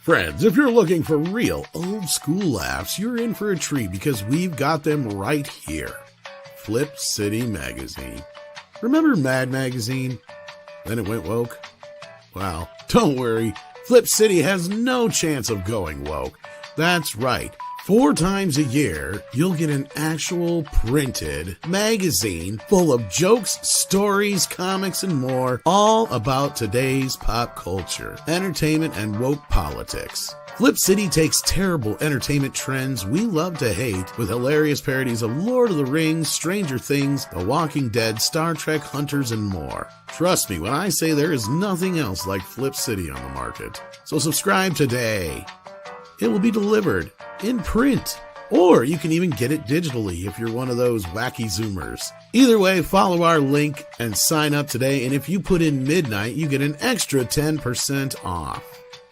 Friends, if you're looking for real old school laughs, you're in for a treat because we've got them right here. Flip City Magazine. Remember Mad Magazine? Then it went woke? Well, don't worry. Flip City has no chance of going woke. That's right. 4 times a year, you'll get an actual printed magazine full of jokes, stories, comics, and more, all about today's pop culture, entertainment, and woke politics. Flip City takes terrible entertainment trends we love to hate with hilarious parodies of Lord of the Rings, Stranger Things, The Walking Dead, Star Trek, Hunters, and more. Trust me when I say there is nothing else like Flip City on the market. So subscribe today. It will be delivered in print, or you can even get it digitally if you're one of those wacky Zoomers. Either way, follow our link and sign up today, and if you put in midnight, you get an extra 10% off.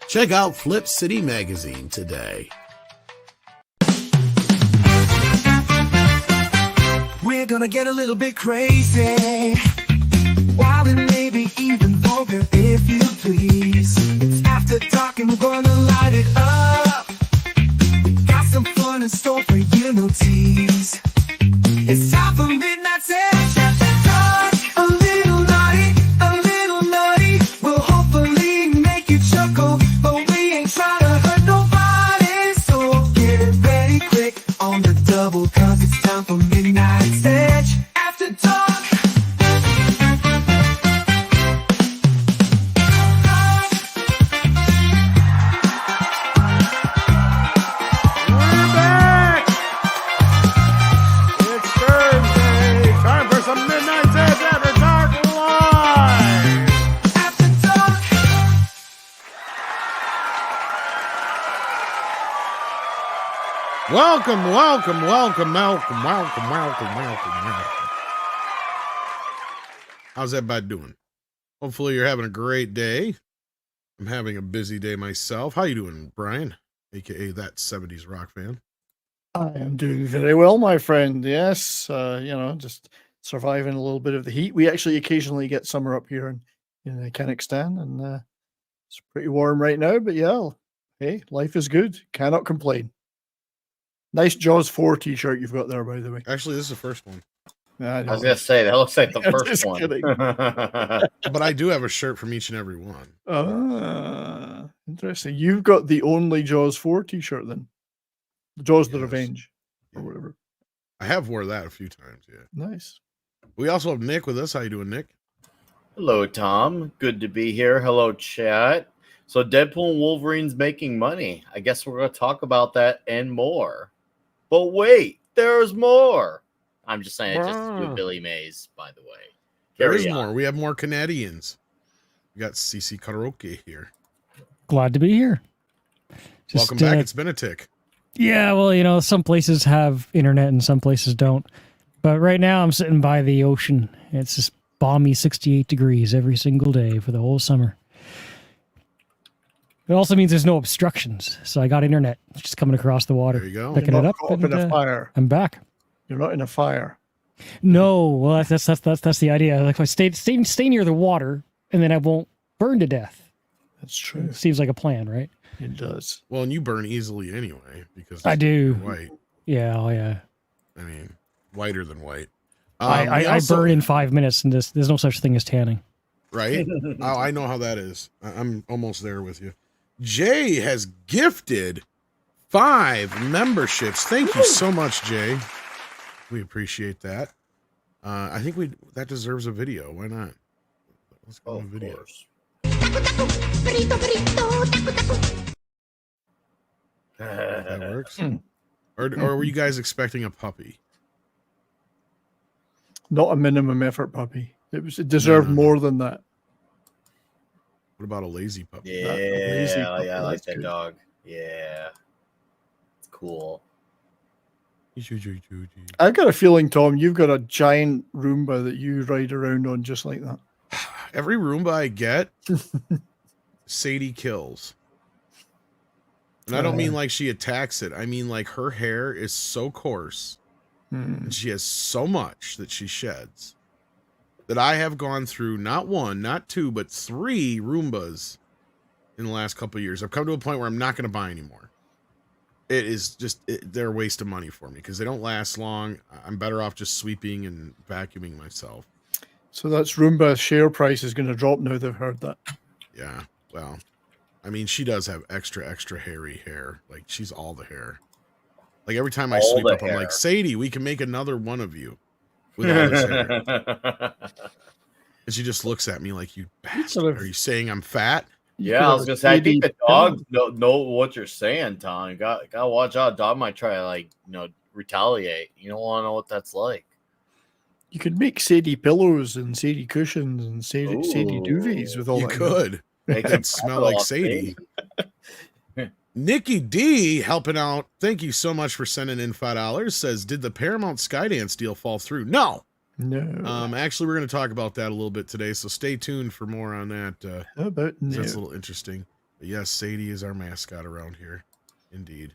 Check out Flip City Magazine today. We're gonna get a little bit crazy, wild and maybe even vulgar if you please. It's after dark and we're gonna light it up. Got some fun in store for you, no tease. It's time for Midnight Sesh. After dark, a little naughty, will hopefully make you chuckle, but we ain't trying to hurt nobody, so get ready quick on the double, cause it's time for Midnight Sesh. After dark. Welcome. How's everybody doing? Hopefully you're having a great day. I'm having a busy day myself. How you doing, Brian? AKA that 70s rock fan. I am doing very well, my friend. Yes, just surviving a little bit of the heat. We actually occasionally get summer up here in Kazakhstan, and it's pretty warm right now. But yeah, hey, life is good. Cannot complain. Nice Jaws 4 t-shirt you've got there, by the way. Actually, this is the first one. I was going to say, that looks like the first one. But I do have a shirt from each and every one. Interesting. You've got the only Jaws 4 t-shirt then. The Jaws the Revenge, or whatever. I have wore that a few times, yeah. Nice. We also have Nick with us. How you doing, Nick? Hello, Tom. Good to be here. Hello, chat. So Deadpool and Wolverine's making money. I guess we're going to talk about that and more. But wait, there's more. I'm just saying it just with Billy Mays, by the way. There is more. We have more Canadians. We got CC Karaoke here. Glad to be here. Welcome back. It's been a tick. Yeah, well, some places have internet and some places don't. But right now I'm sitting by the ocean. It's just balmy 68 degrees every single day for the whole summer. It also means there's no obstructions. So I got internet just coming across the water. There you go. Picking it up. And, in a fire. I'm back. You're not in a fire. No, well, that's the idea. Like if I stay near the water, and then I won't burn to death. That's true. Seems like a plan, right? It does. Well, and you burn easily anyway because I do. White. Yeah, oh yeah. I mean, whiter than white. I burn in 5 minutes, and there's no such thing as tanning. Right? Oh, I know how that is. I'm almost there with you. Jay has gifted 5 memberships. Thank you so much, Jay. We appreciate that. I think that deserves a video. Why not? Let's go to video. That works. Or were you guys expecting a puppy? Not a minimum effort puppy. It deserved more than that. What about a lazy puppy? Yeah, I like that dog. Yeah. It's cool. I've got a feeling, Tom, you've got a giant Roomba that you ride around on just like that. Every Roomba I get, Sadie kills. And I don't mean like she attacks it. I mean like her hair is so coarse and she has so much that she sheds that I have gone through not 1, not 2, but 3 Roombas in the last couple of years. I've come to a point where I'm not going to buy anymore. It is just, they're a waste of money for me because they don't last long. I'm better off just sweeping and vacuuming myself. So that's Roomba's share price is going to drop now they've heard that. Yeah, well, I mean, she does have extra hairy hair. Like, she's all the hair. Like, every time I All sweep the up, I'm hair. like, Sadie, we can make another one of you with all this hair. And she just looks at me like, you bastard. sort of- Are you saying I'm fat? Yeah, I was gonna say. I think the dogs know what you're saying, Tom. You gotta watch out. Dog might try to, like, retaliate. You don't want to know what that's like. You could make Sadie pillows and Sadie cushions and Sadie duvets with all You that. could. Make It them could smell like off, Sadie. Nikki D helping out. Thank you so much for sending in $5. Says, did the Paramount Skydance deal fall through? No. No. Actually, we're going to talk about that a little bit today, so stay tuned for more on that. How about no? That's a little interesting. But yes, Sadie is our mascot around here, indeed.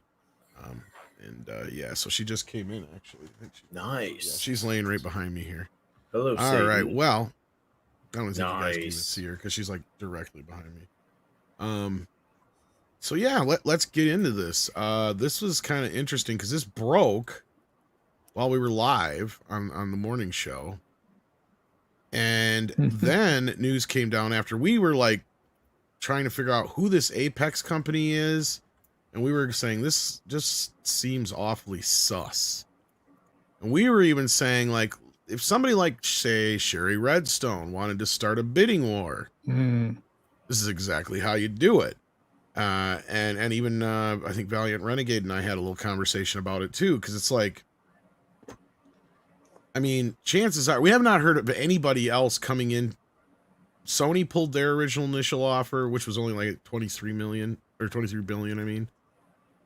Yeah, so she just came in, actually. I think Nice. yeah, she's laying right behind me here. Hello, All Sadie. right, well, I don't think you guys can even Nice. see her because she's like directly behind me. So yeah, let's get into this. This was kind of interesting because this broke while we were live on the morning show. And then news came down after we were like trying to figure out who this Apex company is. And we were saying this just seems awfully sus. And we were even saying, like, if somebody like, say, Sherry Redstone wanted to start a bidding war, this is exactly how you do it. And even I think Valiant Renegade and I had a little conversation about it too, because it's like, I mean, chances are we have not heard of anybody else coming in. Sony pulled their original initial offer, which was only like 23 billion. I mean,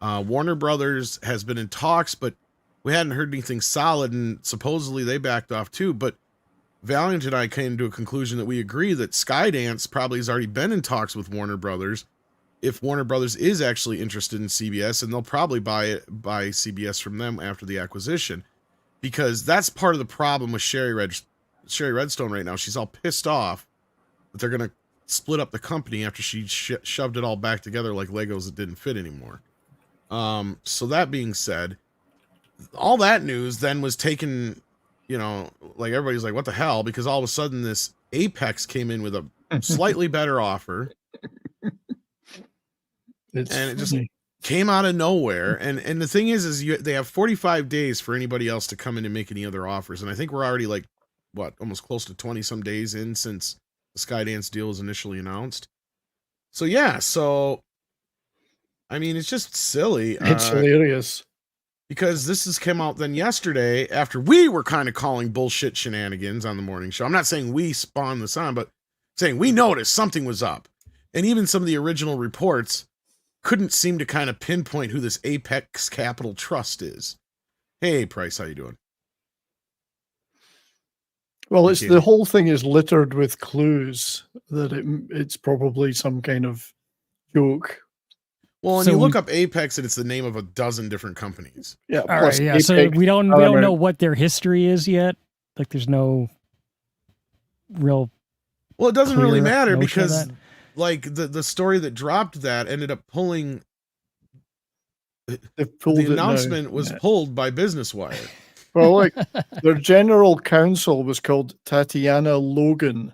Warner Brothers has been in talks, but we hadn't heard anything solid, and supposedly they backed off too. But Valiant and I came to a conclusion that we agree that Skydance probably has already been in talks with Warner Brothers. If Warner Brothers is actually interested in CBS, and they'll probably buy CBS from them after the acquisition, because that's part of the problem with Sherry Redstone right now. She's all pissed off that they're going to split up the company after she shoved it all back together like Legos that didn't fit anymore. So that being said, all that news then was taken, like everybody's like, what the hell? Because all of a sudden this Apex came in with a slightly better offer. And it just came out of nowhere. And the thing is they have 45 days for anybody else to come in and make any other offers. And I think we're already like, almost close to 20 some days in since the Skydance deal was initially announced. So yeah, I mean, it's just silly. It's hilarious. Because this has come out then yesterday after we were kind of calling bullshit shenanigans on the morning show. I'm not saying we spawned this on, but saying we noticed something was up. And even some of the original reports couldn't seem to kind of pinpoint who this Apex Capital Trust is. Hey, Price, how you doing? Well, the whole thing is littered with clues that it's probably some kind of joke. Well, and you look up Apex and it's the name of a dozen different companies. Yeah. All right. Yeah. So we don't know what their history is yet. Like, there's no real. Well, it doesn't really matter notion of because, that. like, the story that dropped that ended up pulling. The announcement was pulled by Business Wire. Well, like, their general counsel was called Tatiana Logan.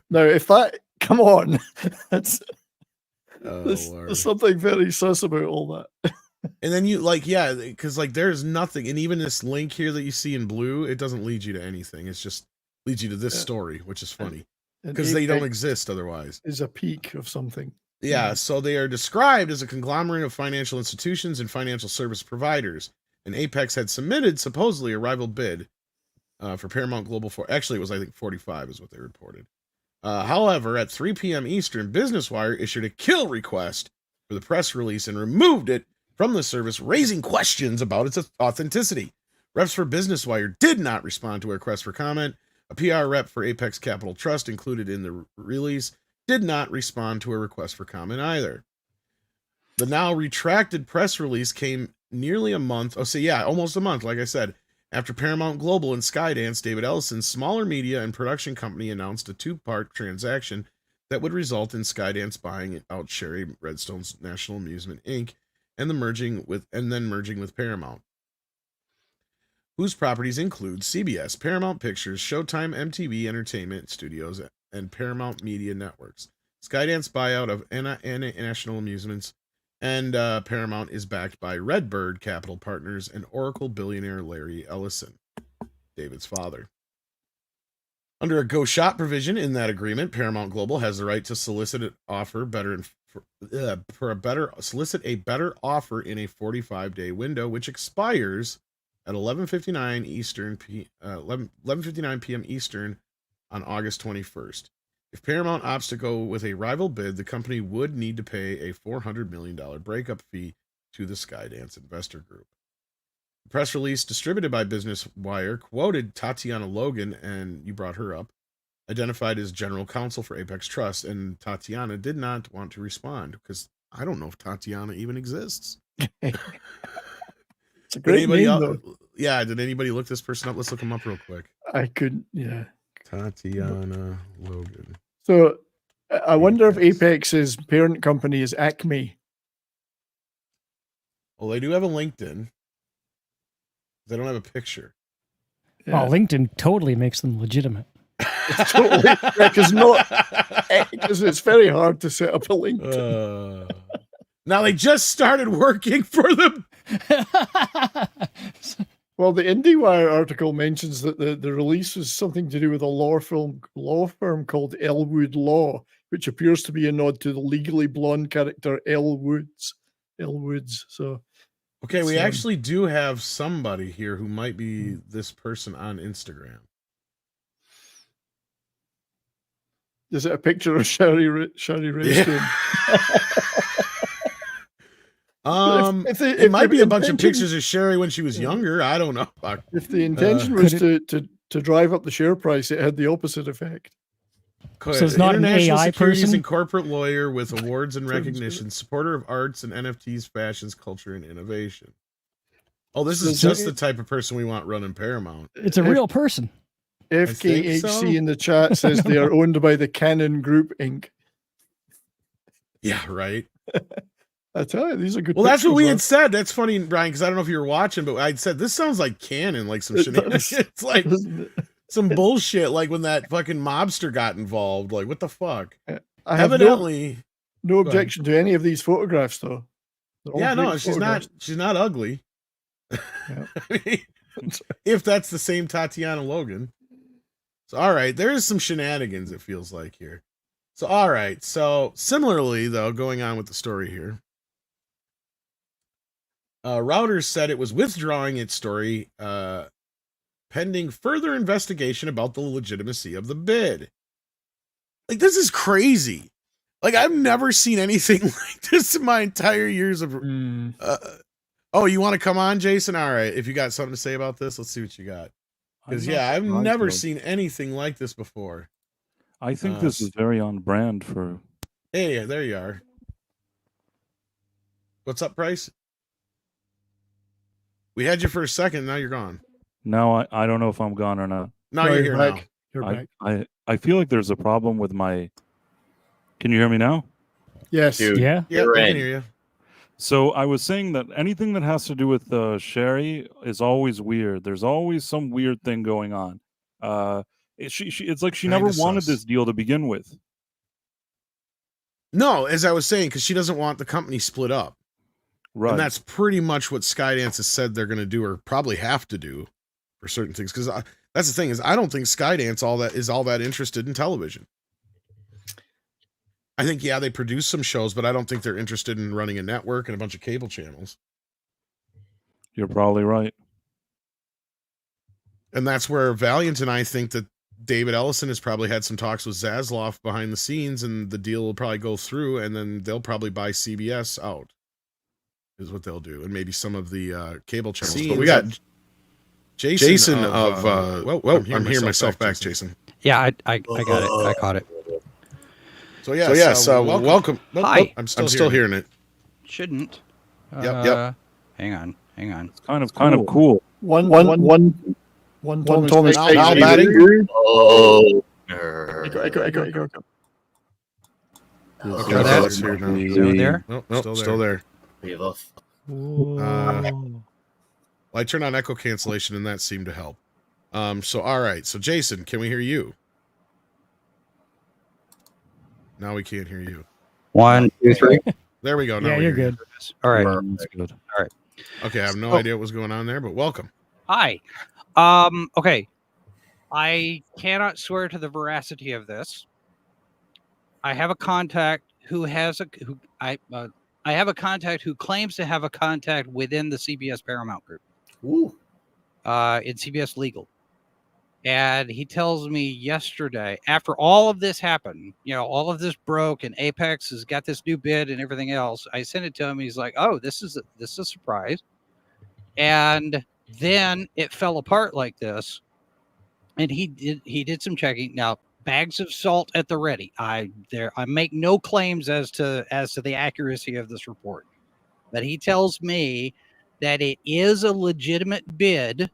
Now, if that, come on, there's something very sus about all that. And then because there's nothing, and even this link here that you see in blue, it doesn't lead you to anything. It's just leads you to this story, which is funny because they don't exist otherwise. Is a peak of something. Yeah, so they are described as a conglomerate of financial institutions and financial service providers. And Apex had submitted supposedly a rival bid for Paramount Global. Actually, it was, I think, 45 is what they reported. However, at 3 p.m. Eastern, Business Wire issued a kill request for the press release and removed it from the service, raising questions about its authenticity. Reps for Business Wire did not respond to a request for comment. A PR rep for Apex Capital Trust included in the release did not respond to a request for comment either. The now retracted press release came nearly a month. Almost a month, like I said, after Paramount Global and Skydance, David Ellison's smaller media and production company, announced a two-part transaction that would result in Skydance buying out Sherry Redstone's National Amusement Inc. and then merging with Paramount, whose properties include CBS, Paramount Pictures, Showtime, MTV Entertainment Studios, and Paramount Media Networks. Skydance buyout of National Amusements and Paramount is backed by Redbird Capital Partners and Oracle billionaire Larry Ellison, David's father. Under a go shop provision in that agreement, Paramount Global has the right to solicit a better offer in a 45-day window, which expires at 11:59 p.m. Eastern on August 21st. If Paramount opts to go with a rival bid, the company would need to pay a $400 million breakup fee to the Skydance investor group. The press release distributed by Business Wire quoted Tatiana Logan, and you brought her up, identified as general counsel for Apex Trust, and Tatiana did not want to respond because I don't know if Tatiana even exists. It's a great name, though. Yeah, did anybody look this person up? Let's look him up real quick. I couldn't, yeah. Tatiana Logan. So I wonder if Apex's parent company is Acme. Well, they do have a LinkedIn. They don't have a picture. Yeah. Oh, LinkedIn totally makes them legitimate. It's totally, because it's very hard to set up a LinkedIn. Now they just started working for them. Well, the IndieWire article mentions that the release was something to do with a law firm called Elwood Law, which appears to be a nod to the legally blonde character Elle Woods. So, okay, we actually do have somebody here who might be this person on Instagram. Is it a picture of Sherry Redstone? Yeah. It might be a bunch of pictures of Sherry when she was younger. I don't know. If the intention was to drive up the share price, it had the opposite effect. So it's not an AI person? And corporate lawyer with awards and recognition, supporter of arts and NFTs, fashions, culture, and innovation. Oh, this is just the type of person we want running Paramount. It's a real person. FKHC in the chat says they are owned by the Canon Group Inc. Yeah, right. I tell you, these are good. Well, that's what we had said. That's funny, Brian, because I don't know if you were watching, but I'd said this sounds like canon, like some shenanigans. It's like some bullshit, like when that fucking mobster got involved. Like, what the fuck? I have evidently no objection to any of these photographs, though. Yeah, no, she's not ugly. Yeah. I mean, if that's the same Tatiana Logan. So, all right, there is some shenanigans, it feels like here. So, all right. So, similarly, though, going on with the story here. Reuters said it was withdrawing its story pending further investigation about the legitimacy of the bid. Like, this is crazy. Like, I've never seen anything like this in my entire years of... oh, you want to come on, Jason? All right. If you got something to say about this, let's see what you got. Because, yeah, I've never seen anything like this before. I think this is very on brand for... Hey, there you are. What's up, Bryce? We had you for a second, now you're gone. Now I don't know if I'm gone or not. No, you're here now. You're back. I feel like there's a problem with my... Can you hear me now? Yes. Yeah. Yeah, I can hear you. So I was saying that anything that has to do with Sherry is always weird. There's always some weird thing going on. It's like she never wanted this deal to begin with. No, as I was saying, because she doesn't want the company split up. Right. And that's pretty much what Skydance has said they're going to do, or probably have to do for certain things. Because that's the thing, is I don't think Skydance is all that interested in television. I think, yeah, they produce some shows, but I don't think they're interested in running a network and a bunch of cable channels. You're probably right. And that's where Valiant and I think that David Ellison has probably had some talks with Zaslav behind the scenes, and the deal will probably go through, and then they'll probably buy CBS out, is what they'll do, and maybe some of the cable channels. But we got Jason of I'm hearing myself back, Jason. Yeah, I got it. I caught it. So welcome. Hi. I'm still hearing it. Shouldn't. Yep. Hang on. It's kind of cool. One Thomas. Now batting. Echo. Okay, Are so that- let's hear now. Is it there? Nope, still there. Beloved. Whoa. Well, I turned on echo cancellation, and that seemed to help. So all right. So Jason, can we hear you? Now we can't hear you. 1, 2, 3. There we go. Now Yeah, we you're hear good. All right. That's good. you. Okay, I have no So- idea what was going on there, but welcome. Hi. Okay. I cannot swear to the veracity of this. I have a contact who has a who I have a contact who claims to have a contact within the CBS Paramount group. Ooh. In CBS Legal. And he tells me yesterday, after all of this happened, all of this broke and Apex has got this new bid and everything else. I sent it to him. He's like, "Oh, this is a surprise." And then it fell apart like this. And he did some checking. Now, bags of salt at the ready. I make no claims as to the accuracy of this report. But he tells me that it is a legitimate bid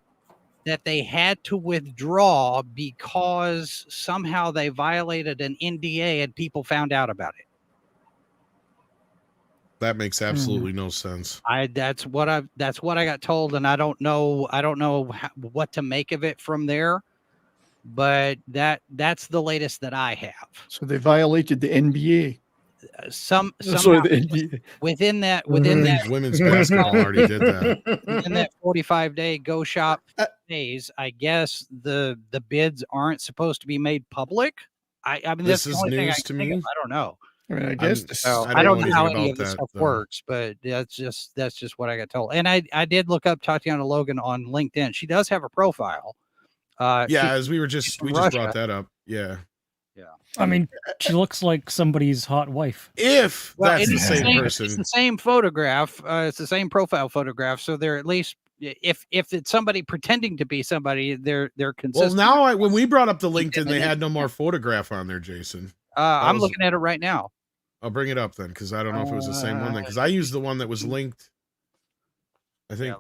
that they had to withdraw because somehow they violated an NDA and people found out about it. That makes absolutely no sense. That's what I got told, and I don't know what to make of it from there. But that's the latest that I have. So they violated the NBA. Somehow Sorry, the NBA. within that Women's basketball already did that. within that 45-day go shop phase, I guess the bids aren't supposed to be made public. I mean, This that's the is only thing I news can to think me. of. I don't know. I mean, I guess So I I don't don't know know how anything any about of this that, stuff though. works, but that's just what I got told. And I did look up Tatiana Logan on LinkedIn. She does have a profile. Yeah, as we just from brought Russia. that up. Yeah. I mean, she looks like somebody's hot wife. If that's the it's same It's person. the same photograph. It's the same profile photograph. So they're at least if it's somebody pretending to be somebody, they're Well, consistent. now when we brought up the LinkedIn, they had no more photograph on there, Jason. I'm was- looking at it right now. I'll bring it up then, because I don't know if it was the same one then, because I used the one that was linked. I think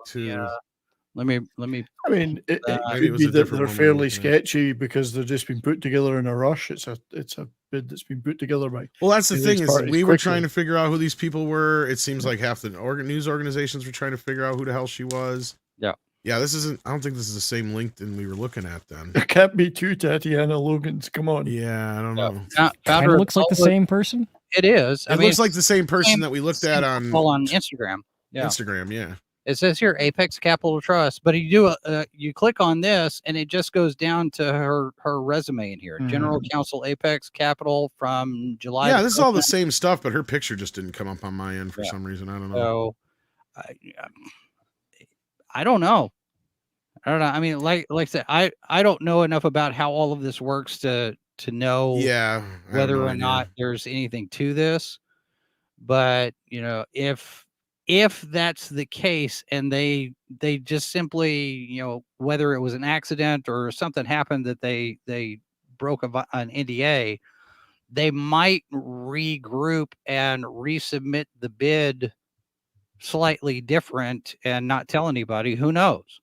Let me. I mean, it Maybe it could was be a that different they're one we were fairly looking at. sketchy because they've just been put together in a rush. It's a bid that's been put together by. Well, that's the These thing is parties we were quickly. trying to figure out who these people were. It seems like half the news organizations were trying to figure out who the hell she was. Yeah. Yeah, this isn't. I don't think this is the same LinkedIn we were looking at then. There can't be two Tatiana Logans. Come on. Yeah, I don't know. Found Kind her of looks like the public- same person. It is. It looks like the same person that we looked at on Instagram. Yeah. Instagram. Yeah. It says here Apex Capital Trust, but you click on this and it just goes down to her resume in here. General Counsel Apex Capital from July. Yeah, this is all the same stuff, but her picture just didn't come up on my end for some reason. I don't know. So I don't know. I don't know. I mean, like I said, I don't know enough about how all of this works to know Yeah, I have whether no or idea. not there's anything to this. But if that's the case and they just simply, whether it was an accident or something happened that they broke an NDA, they might regroup and resubmit the bid slightly different and not tell anybody. Who knows?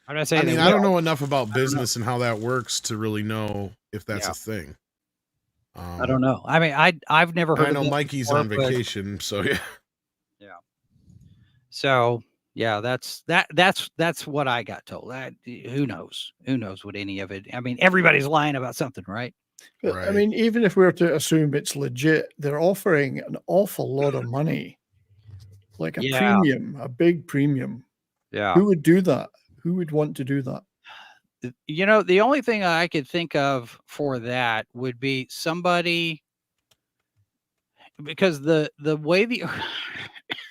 I'm not saying I mean, they I don't will. know enough about business and how that works to really know if that's a thing. I don't know. I mean, I've never heard I of know this Mikey's before, on but- vacation, so yeah. So yeah, that's what I got told. Who knows what any of it. I mean, everybody's lying about something, right? But, Right. I mean, even if we were to assume it's legit, they're offering an awful lot of money, like a premium, a big premium. Yeah. Who would do that? Who would want to do that? The only thing I could think of for that would be somebody, because the way the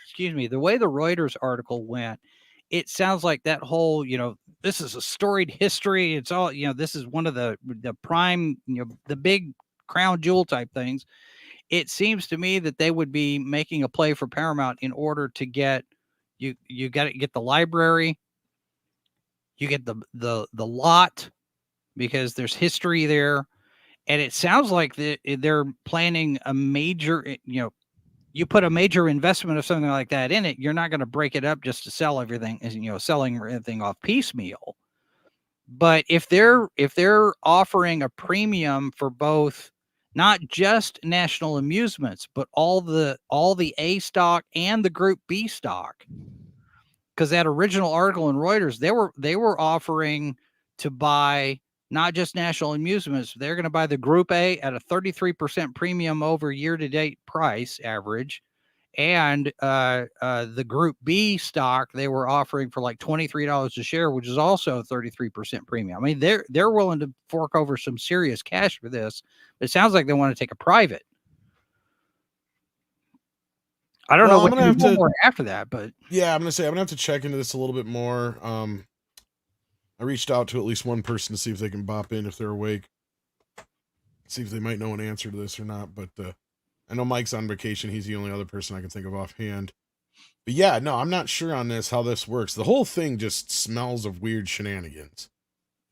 excuse me, the way the Reuters article went, it sounds like that whole, this is a storied history. It's all, this is one of the prime, the big crown jewel type things. It seems to me that they would be making a play for Paramount in order to get you got to get the library, you get the lot, because there's history there. And it sounds like they're planning a major, you put a major investment of something like that in it, you're not going to break it up just to sell everything, selling everything off piecemeal. But if they're offering a premium for both not just National Amusements, but all the A stock and the Group B stock. Because that original article in Reuters, they were offering to buy not just National Amusements, they're going to buy the Group A at a 33% premium over year-to-date price average. And the Group B stock they were offering for like $23 a share, which is also a 33% premium. I mean, they're willing to fork over some serious cash for this. But it sounds like they want to take it private. I don't know what you do more after that, but yeah, I'm gonna have to check into this a little bit more. I reached out to at least one person to see if they can bop in if they're awake, see if they might know an answer to this or not. But I know Mike's on vacation; he's the only other person I can think of offhand. But yeah, no, I'm not sure on this how this works. The whole thing just smells of weird shenanigans,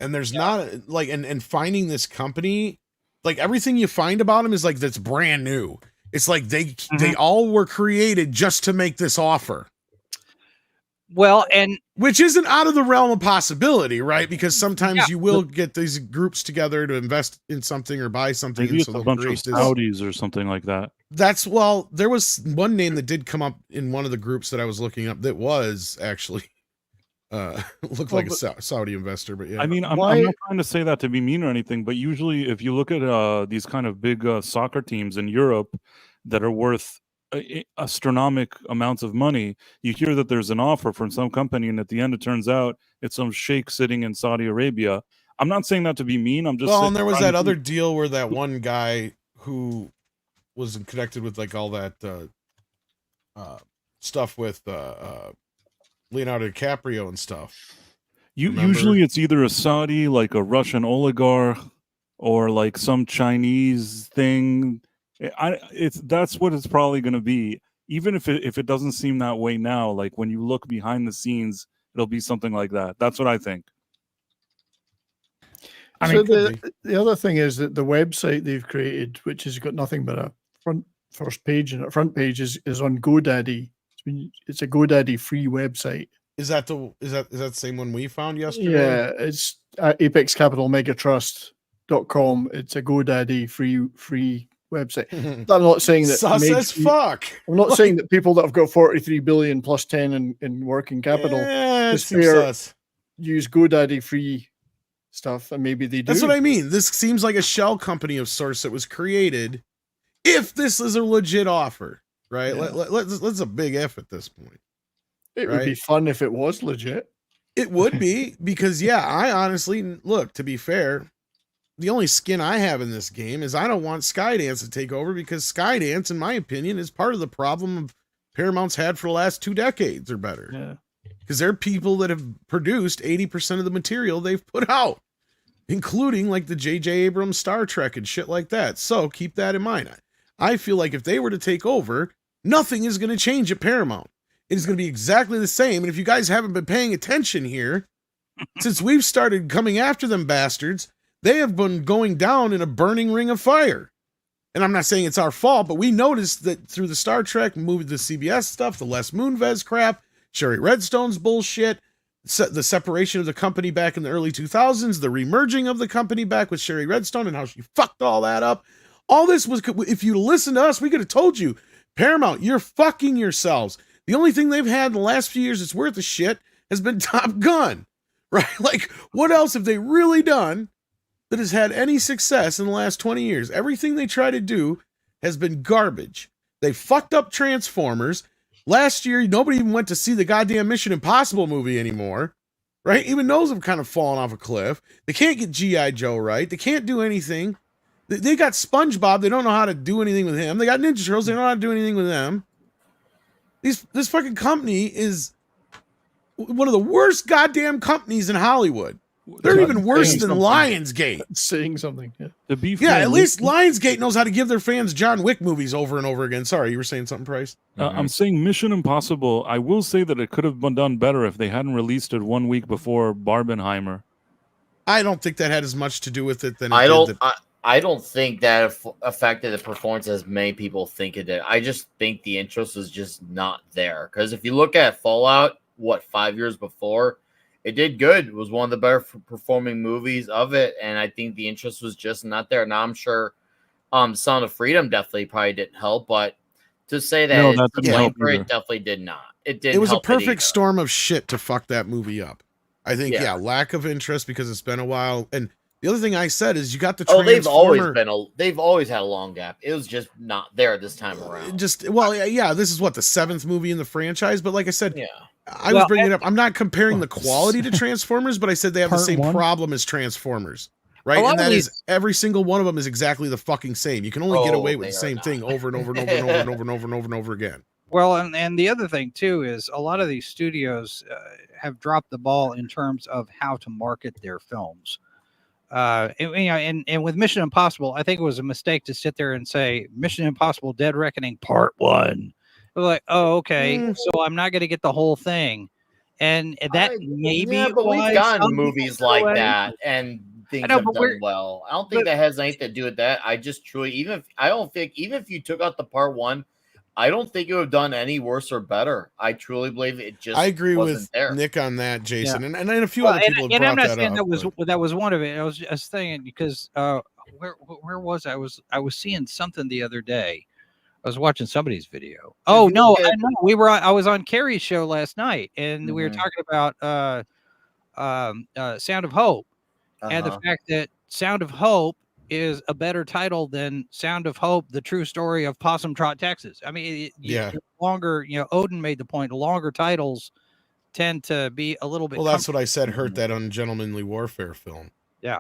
and there's not like and finding this company, like everything you find about them is like that's brand new. It's like they all were created just to make this offer. Well, and which isn't out of the realm of possibility, right? Because sometimes you will get these groups together to invest in something or buy something. Maybe it's a bunch of Saudis or something like that. That's there was one name that did come up in one of the groups that I was looking up that was actually looked like a Saudi investor, but yeah. I mean, I'm not trying to say that to be mean or anything, but usually if you look at these kind of big soccer teams in Europe that are worth astronomical amounts of money, you hear that there's an offer from some company, and at the end it turns out it's some sheikh sitting in Saudi Arabia. I'm not saying that to be mean. I'm just and there was that other deal where that one guy who was connected with like all that stuff with Leonardo DiCaprio and stuff. Usually it's either a Saudi, like a Russian oligarch, or like some Chinese thing. That's what it's probably going to be. Even if it doesn't seem that way now, like when you look behind the scenes, it'll be something like that. That's what I think. I mean, the other thing is that the website they've created, which has got nothing but a front page, and a front page is on GoDaddy. It's a GoDaddy free website. Is that the same one we found yesterday? Yeah, it's apexcapitalmegatrust.com. It's a GoDaddy free website. I'm not saying that sus as fuck. I'm not saying that people that have got 43 billion plus 10 in working capital use GoDaddy free stuff, and maybe they do. That's what I mean. This seems like a shell company of sorts that was created. If this is a legit offer, right? Yeah. Let's a big if at this point. It would be fun if it was legit. It would be, because I honestly, look, to be fair, the only skin I have in this game is I don't want Skydance to take over, because Skydance, in my opinion, is part of the problem Paramount's had for the last 2 decades or better. Yeah. Because they're people that have produced 80% of the material they've put out, including like the J.J. Abrams Star Trek and shit like that. So keep that in mind. I feel like if they were to take over, nothing is going to change at Paramount. It is going to be exactly the same. And if you guys haven't been paying attention here, since we've started coming after them bastards, they have been going down in a burning ring of fire. And I'm not saying it's our fault, but we noticed that through the Star Trek movie, the CBS stuff, the Les Moonves crap, Sherry Redstone's bullshit, the separation of the company back in the early 2000s, the remerging of the company back with Sherry Redstone and how she fucked all that up. All this was, if you listened to us, we could have told you, Paramount, you're fucking yourselves. The only thing they've had in the last few years that's worth a shit has been Top Gun, right? Like, what else have they really done that has had any success in the last 20 years? Everything they try to do has been garbage. They fucked up Transformers. Last year, nobody even went to see the goddamn Mission Impossible movie anymore, right? Even those have kind of fallen off a cliff. They can't get G.I. Joe right. They can't do anything. They got SpongeBob. They don't know how to do anything with him. They got Ninja Turtles. They don't know how to do anything with them. This fucking company is one of the worst goddamn companies in Hollywood. They're even worse than Lionsgate. Saying something. Yeah. To be fair, at least Lionsgate knows how to give their fans John Wick movies over and over again. Sorry, you were saying something, Price? I'm saying Mission Impossible, I will say that it could have been done better if they hadn't released it 1 week before Barbenheimer. I don't think that had as much to do with it than I don't think that affected the performance as many people think it did. I just think the interest was just not there. Because if you look at Fallout, 5 years before, it did good. It was one of the better performing movies of it, and I think the interest was just not there. Now I'm sure Sound of Freedom definitely probably didn't help, but to say that No, it's that to didn't blame help for it either. definitely did not. It didn't. It was a help perfect either. storm of shit to fuck that movie up. I think, Yeah. lack of interest because it's been a while. And the other thing I said is you got the Oh, they've always Transformer. they've always had a long gap. It was just not there this time around. This is what, the 7th movie in the franchise, but like I said, Yeah. I was bringing it up. I'm not comparing the Well, quality to Transformers, but I said they have the Part same one. problem as Transformers, right? A lot And of that is these- every single one of them is exactly the fucking same. You can only get Oh, away with they the are same not. thing over and over and over and over and over and over and over and over again. Well, and the other thing too is a lot of these studios have dropped the ball in terms of how to market their films. And with Mission Impossible, I think it was a mistake to sit there and say Mission Impossible: Dead Reckoning Part 1. We're like, oh, okay, so I'm not going to get the whole thing, and that maybe Yeah, but why we've gotten some movies people like go away. that, and things know, have but done we're- well. I don't think but- that has anything to do with that. I just truly, even if you took out the part 1, I don't think it would have done any worse or better. I truly believe it just. I agree wasn't with there. Nick on that, Jason, and a few Well, other people have and I'm brought not that saying up. that was one of it. I was just saying because where was I? I was seeing something the other day. I was watching somebody's video. Oh you no, look at- I know. I was on Carrie's show last night, and we were Mhm. talking about Sound of Hope, and the Uh-huh. fact that Sound of Hope is a better title than Sound of Hope: The True Story of Possum Trot, Texas. I mean, longer. Odin made the point. Longer titles tend to be a little bit. Well, that's what I said hurt Mhm. that Ungentlemanly Warfare film. Yeah.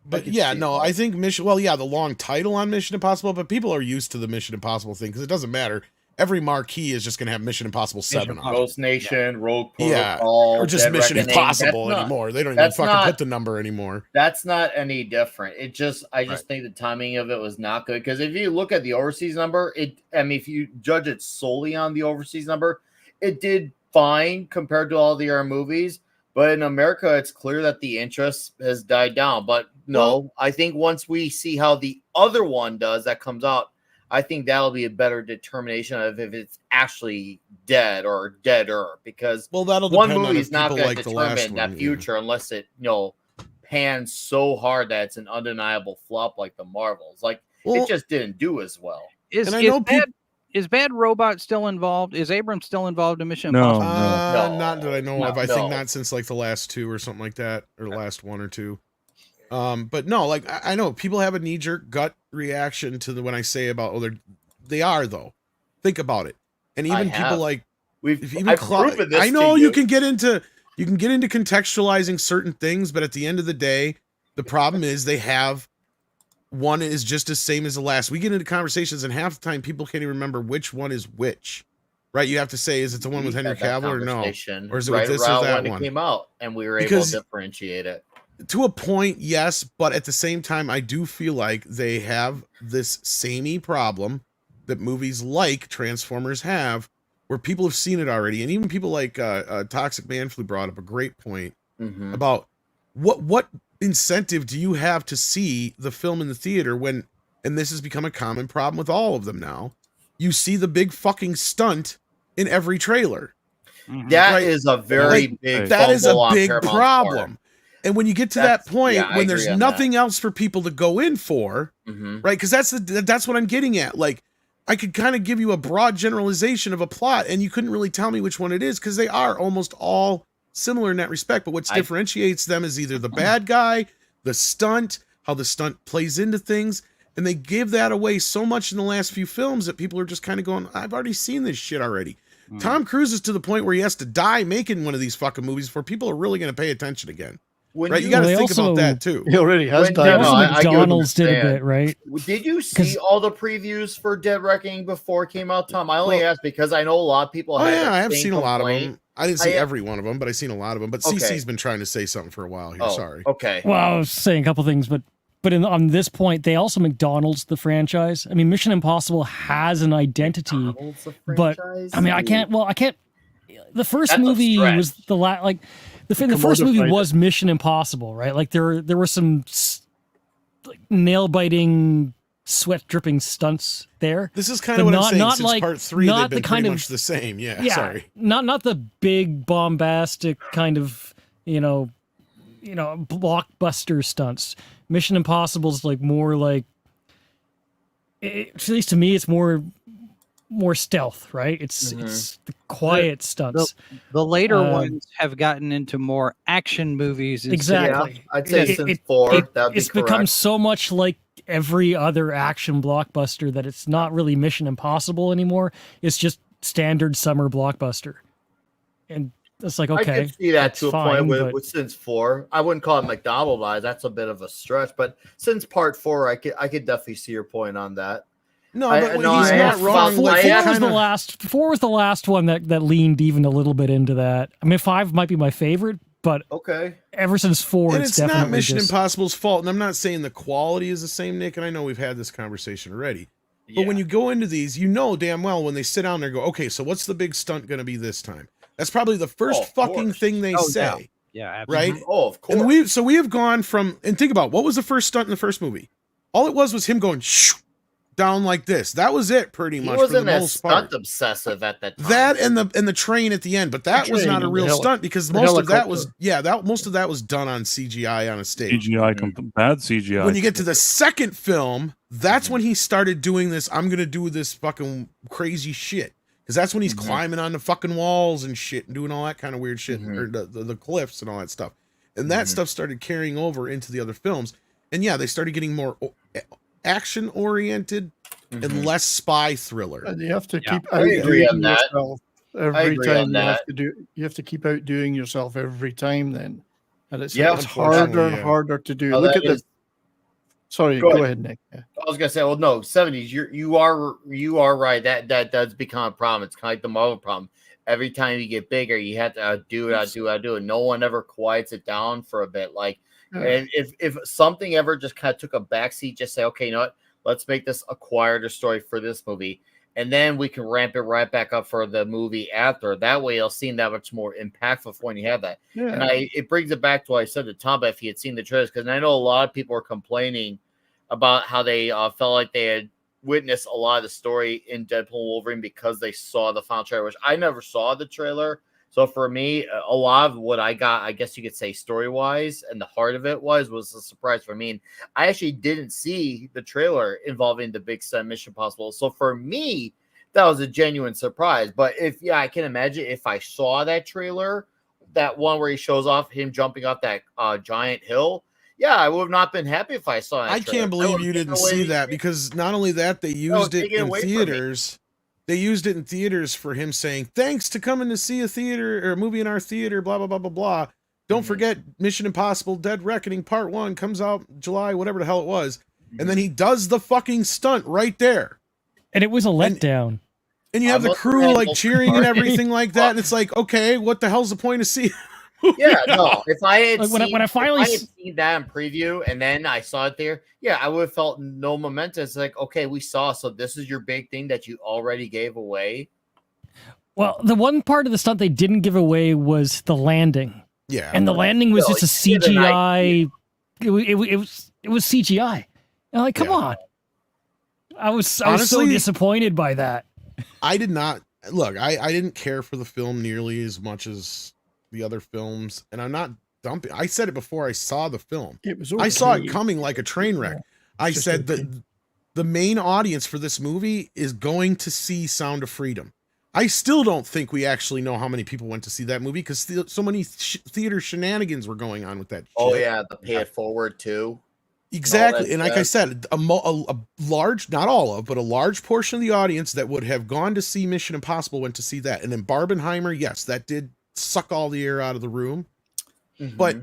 But can yeah, see no, that. I think the long title on Mission Impossible, but people are used to the Mission Impossible thing because it doesn't matter. Every marquee is just going to have Mission Impossible 7 on it. Ghost Nation, Rogue Yeah, Protocol, or just Dead Mission Reckoning. Impossible That's not- anymore. They don't even that's fucking not- put the number anymore. That's not any different. I just Right. think the timing of it was not good because if you look at the overseas number, if you judge it solely on the overseas number, it did fine compared to all the other movies. But in America, it's clear that the interest has died down. But no, I think once we see how the other one does that comes out, I think that'll be a better determination of if it's actually dead or deader. Because that'll one depend on movie's if not people going like to the last determine that one, yeah. future unless it pans so hard that it's an undeniable flop like the Marvels. Like Well, it just didn't do as well. And I know Is Bad Robot still involved? Is Abrams still involved in Mission No. Impossible? No. not that I know No, of. I think no. not since like the last 2 or something like that, or the last 1 or 2. But no, like I know people have a knee-jerk gut reaction to when I say about they are though. Think about it, and even I people have. like I've proven this I know to you can get into contextualizing certain things, but at the end of the day, the problem is they have one is just as same as the last. We get into conversations, and half the time people can't even remember which one is which. Right? You have to say, is it the one with We Henry had that Cavill or no? conversation Or is it right with this or around that when one? it came out, and we were able Because- to differentiate it. To a point, yes, but at the same time, I do feel like they have this samey problem that movies like Transformers have, where people have seen it already, and even people like Toxic Man Flu brought up a great point Mhm. about what incentive do you have to see the film in the theater when, and this has become a common problem with all of them now, you see the big fucking stunt in every trailer. That Right. is a very Like, big. That is a fumble on big Paramount's problem. part. And when you get to That's- that point, yeah, I when there's agree on nothing else for people to go in for, Mhm. right? Because that's what I'm getting at. Like, I could kind of give you a broad generalization of a plot, and you couldn't really tell me which one it is because they are almost all similar in that respect. But what differentiates them is either the bad guy, the stunt, how the stunt plays into things, and they give that away so much in the last few films that people are just kind of going, "I've already seen this shit already." Tom Cruise is to the point where he has to die making one of these fucking movies before people are really going to pay attention again. When Right? You got to Well, they think about also- that too. He already has When- died. No, Also, I get what you're McDonald's did a saying. bit, right? Did you 'Cause- see all the previews for Dead Reckoning before it came out, Tom? I only asked because I know a lot of people. Oh had yeah, that I have same seen a lot of complaint. them. I didn't see I- every one of them, but I've seen a lot of them. But Okay. CC's been trying to say something for a while here. Oh, Sorry. okay. Well, I was saying a couple things, but on this point, they also McDonald's the franchise. I mean, Mission Impossible has an identity, McDonald's a but franchise? I mean, I can't. The first That's a movie stretch. was the first movie Commodified it. was Mission Impossible, right? Like there were some nail biting, sweat dripping stunts there. This is kind But of what I'm not- saying. not Since like- part 3, not they've been the kind pretty of- much the same. Yeah. Yeah, Sorry. not the big bombastic kind of blockbuster stunts. Mission Impossible's like more like at least to me, it's more stealth, right? It's the quiet stunts. The later Um, ones have gotten into more action movies. Exactly. Yeah, I'd say It- since it- 4, that would be it's become correct. so much like every other action blockbuster that it's not really Mission Impossible anymore. It's just standard summer blockbuster, and it's like, okay, I could see that that's to a fine, point but with since 4. I wouldn't call it McDonald's. That's a bit of a stretch, but since part 4, I could definitely see your point on that. No, I- but no, he's I not asked wrong. about- Like, I he asked- four was the kinda- last. Four was the last one that leaned even a little bit into that. I mean, 5 might be my favorite, but Okay. ever since 4, and it's it's not definitely Mission just, Impossible's fault. And I'm not saying the quality is the same, Nick. And I know we've had this conversation already. But when you go into these, you know damn well when they sit down there, go, okay, so what's the big stunt going to be this time? That's probably the first of fucking course. thing they Oh, say, Yeah, absolutely. right? Oh, of course. And we have gone from, and think about what was the first stunt in the first movie? All it was him going shoo, down like this. That was it, pretty he much for the wasn't as most stunt part. obsessive at that time. That and the train at the end, but that was train not a and real the stunt because the most of that was helicopter. most of that was done on CGI on a stage. CGI, bad CGI. When you get to the second film, that's when he started doing this. I'm gonna do this fucking crazy shit because that's when he's climbing on the fucking walls and shit and doing all that kind of weird shit or the cliffs and all that stuff. And that stuff started carrying over into the other films. And yeah, they started getting more action oriented and less spy thriller. And you have to Yeah, keep I agree on outdoing that. yourself I every agree time. on You that. have to do. You have to keep outdoing yourself every time. Then, and it's Yeah, it's harder unfortunately, and yeah. harder to do. Oh, Look that at the. is- Sorry, Go go ahead. ahead, Nick. Yeah. I was gonna say, well, no, 70s. You are right. That does become a problem. It's kind of like the Marvel problem. Every time you get bigger, you have to outdo it. No one ever quiets it down for a bit. Like, Yeah. and if something ever just kind of took a backseat, just say, okay, you know what? Let's make this a quieter story for this movie, and then we can ramp it right back up for the movie after. That way, it'll seem that much more impactful when you have that. Yeah. And it brings it back to what I said to Tom, but if he had seen the trailers, because I know a lot of people are complaining about how they felt like they had witnessed a lot of the story in Deadpool and Wolverine because they saw the final trailer, which I never saw the trailer. So for me, a lot of what I got, I guess you could say story-wise, and the heart of it was a surprise for me. And I actually didn't see the trailer involving the big stunt Mission Impossible. So for me, that was a genuine surprise. But I can imagine if I saw that trailer, that one where he shows off him jumping off that giant hill, yeah, I would have not been happy if I saw that I trailer. can't That believe would've you taken didn't away see the- that because not only that, they used it take it in away from me. theaters. They used it in theaters for him saying, thanks to coming to see a theater or a movie in our theater, blah, blah, blah, blah, blah. Don't forget Mission Impossible Dead Reckoning Part 1 comes out July, whatever the hell it was. And then he does the fucking stunt right there. and it was a letdown. And you have the must crew have like no cheering and party. everything like that. And it's like, okay, what the hell's the point of seeing? Yeah, no. If I had Like, when I finally had seen that in preview and then I saw it there, yeah, I would have felt no momentum. It's like, okay, we saw, so this is your big thing that you already gave away. Well, the one part of the stunt they didn't give away was the landing, Yeah. and the landing was Still, just a you get an CGI. It was CGI. And I'm like, come Yeah. on. I was so Honestly, disappointed by that. I did not look, I didn't care for the film nearly as much as the other films, and I'm not dumping. I said it before I saw the film. It was. I saw okay. it coming like a train wreck. I just said okay. that the main audience for this movie is going to see Sound of Freedom. I still don't think we actually know how many people went to see that movie because so many theater shenanigans were going on with that. Oh shit. yeah, the pay it forward too. Exactly. that And like I jazz. said, a large, not all of, but a large portion of the audience that would have gone to see Mission Impossible went to see that. And then Barbenheimer, yes, that did suck all the air out of the room. But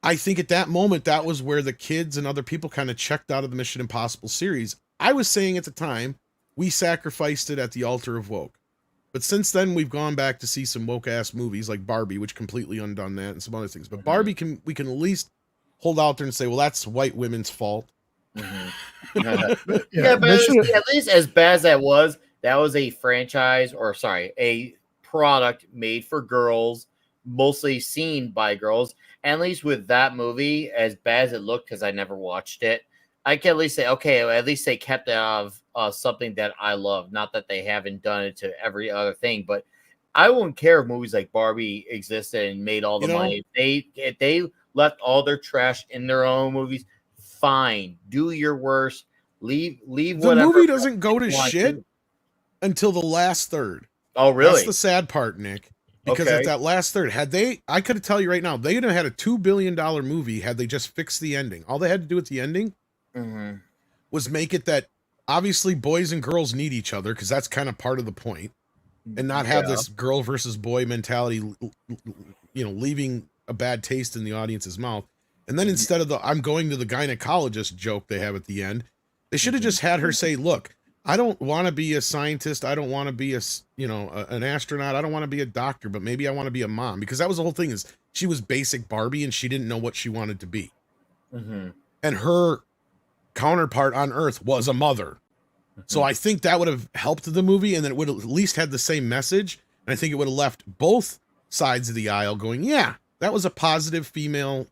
I think at that moment, that was where the kids and other people kind of checked out of the Mission Impossible series. I was saying at the time, we sacrificed it at the altar of woke. But since then, we've gone back to see some woke ass movies like Barbie, which completely undone that, and some other things. But Barbie we can at least hold out there and say, well, that's white women's fault. yeah, Yeah, but Mission- at least as bad as that was a franchise, or sorry, a product made for girls, mostly seen by girls. And at least with that movie, as bad as it looked, because I never watched it, I can at least say, okay, at least they kept it out of something that I love. Not that they haven't done it to every other thing, but I wouldn't care if movies like Barbie existed and made all the money. If they left all their trash in their own movies, fine. Do your worst. Leave The whatever movie doesn't go to you want shit to. until the last third. Oh, really? That's the sad part, Nick. Because Okay. at that last third, I could tell you right now, they would have had a $2 billion movie had they just fixed the ending. All they had to do with the ending Mhm. was make it that obviously boys and girls need each other, because that's kind of part of the point, and not have Yeah. this girl versus boy mentality, leaving a bad taste in the audience's mouth. And then instead of the "I'm going to the gynecologist" joke they have at the end, they should have just had her say, "Look, I don't want to be a scientist. I don't want to be an astronaut. I don't want to be a doctor, but maybe I want to be a mom," because that was the whole thing. Is she was basic Barbie and she didn't know what she wanted to be, Mhm. and her counterpart on Earth was a mother. So I think that would have helped the movie, and then it would have at least had the same message. And I think it would have left both sides of the aisle going, "Yeah, that was a positive female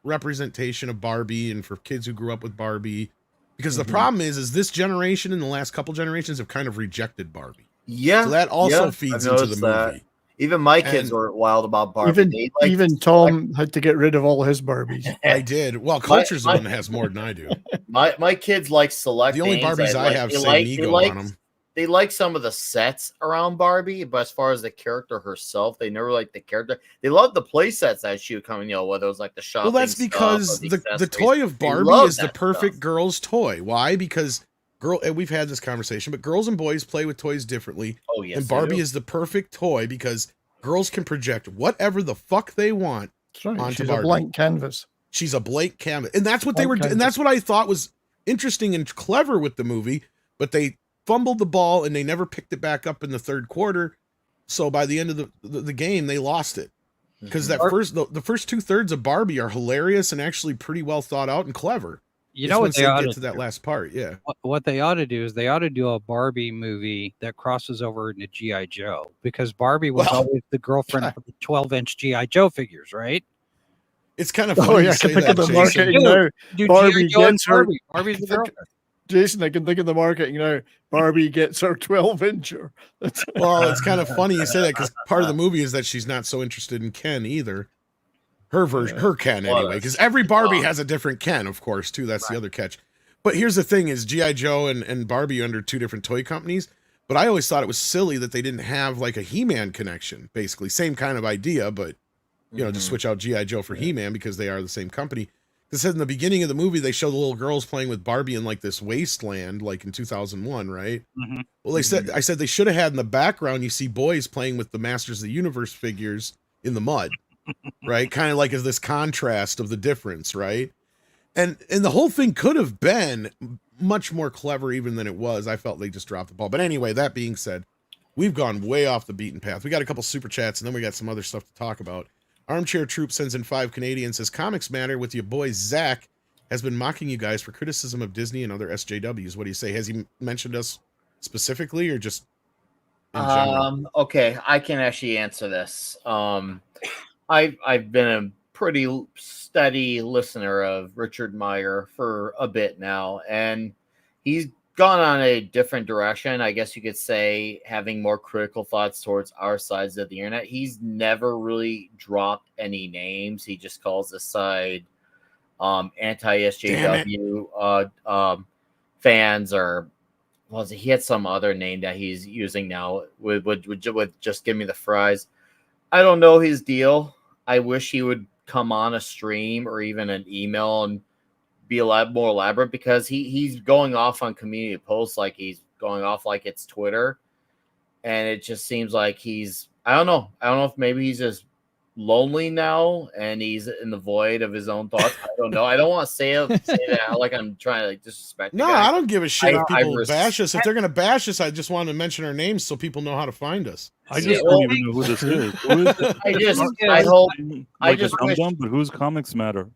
representation of Barbie, and for kids who grew up with Barbie." Because the problem is this generation and the last couple generations have kind of rejected Barbie. Yeah. So that also yeah, feeds I've into the noticed movie. that. Even my kids And- were wild about Barbie. Even Tom had to get rid of all his Barbies. I did. Well, Culture's the one that has more than I do. My kids like select. The only names. Barbies I like- have they say like- Nego they like- on them. They like some of the sets around Barbie, but as far as the character herself, they never like the character. They love the play sets that she would come in, whether it was like the shopping. Well, that's stuff or because the accessories. toy of They Barbie love is the that perfect stuff. girl's toy. Why? Because and we've had this conversation, but girls and boys play with toys differently. Oh yes, And they Barbie do. is the perfect toy because girls can project whatever the fuck they want That's right. onto She's Barbie. a blank canvas. She's a blank canvas. And that's what they Blank were and that's what I thought was interesting and clever with the movie, but they fumbled the ball and they never picked it back up in the third quarter. So by the end of the game, they lost it. Because that the first 2/3 of Barbie are hilarious and actually pretty well thought out and clever. You It's know what once they ought get to to that do? last part, yeah. What they ought to do is they ought to do a Barbie movie that crosses over into G.I. Joe, because Barbie was Well- always the girlfriend for the 12-inch G.I. Joe figures, right? It's kind of funny Oh, you yeah, I say can think that, of the Jason. marketing now. Dude, Barbie G.I. Joe and gets her. Barbie's the girlfriend. Jason, I can think of the marketing now. Barbie gets her 12-incher. Well, it's kind of funny you say that because part of the movie is that she's not so interested in Ken either. Her version, her Ken Well, anyway, because every Barbie wrong. has a different Ken, of course, too. That's the other catch. But here's the thing: is G.I. Joe and Barbie under two different toy companies? But I always thought it was silly that they didn't have like a He-Man connection. Basically, same kind of idea, but just switch out G.I. Joe for He-Man because they are the same company. Because in the beginning of the movie, they show the little girls playing with Barbie in like this wasteland, like in 2001, right? Mhm. Well, I said they should have had in the background. You see boys playing with the Masters of the Universe figures in the mud, right? Kind of like as this contrast of the difference, right? And the whole thing could have been much more clever even than it was. I felt they just dropped the ball. But anyway, that being said, we've gone way off the beaten path. We got a couple super chats and then we got some other stuff to talk about. Armchair Troop sends in 5 Canadians, says Comics Matter with your boy Zach has been mocking you guys for criticism of Disney and other SJWs. What do you say? Has he mentioned us specifically or just in general? Okay, I can actually answer this. I've been a pretty steady listener of Richard Meyer for a bit now, and he's gone on a different direction. I guess you could say having more critical thoughts towards our sides of the internet. He's never really dropped any names. He just calls this side anti-SJW fans, or he had some other name that he's using now. Would just give me the fries. I don't know his deal. I wish he would come on a stream or even an email and be a lot more elaborate, because he's going off on community posts like he's going off like it's Twitter, and it just seems like I don't know if maybe he's just lonely now and he's in the void of his own thoughts. I don't know. I don't want to say that like I'm trying to like disrespect. No, the guy. I don't give a shit if I people bash us. If they're going to bash us, I just want to mention our names so people know how to find us. I just don't even know who this is. Who is it? I hope. Like just a wish- dum-dum, but whose Comics Matter?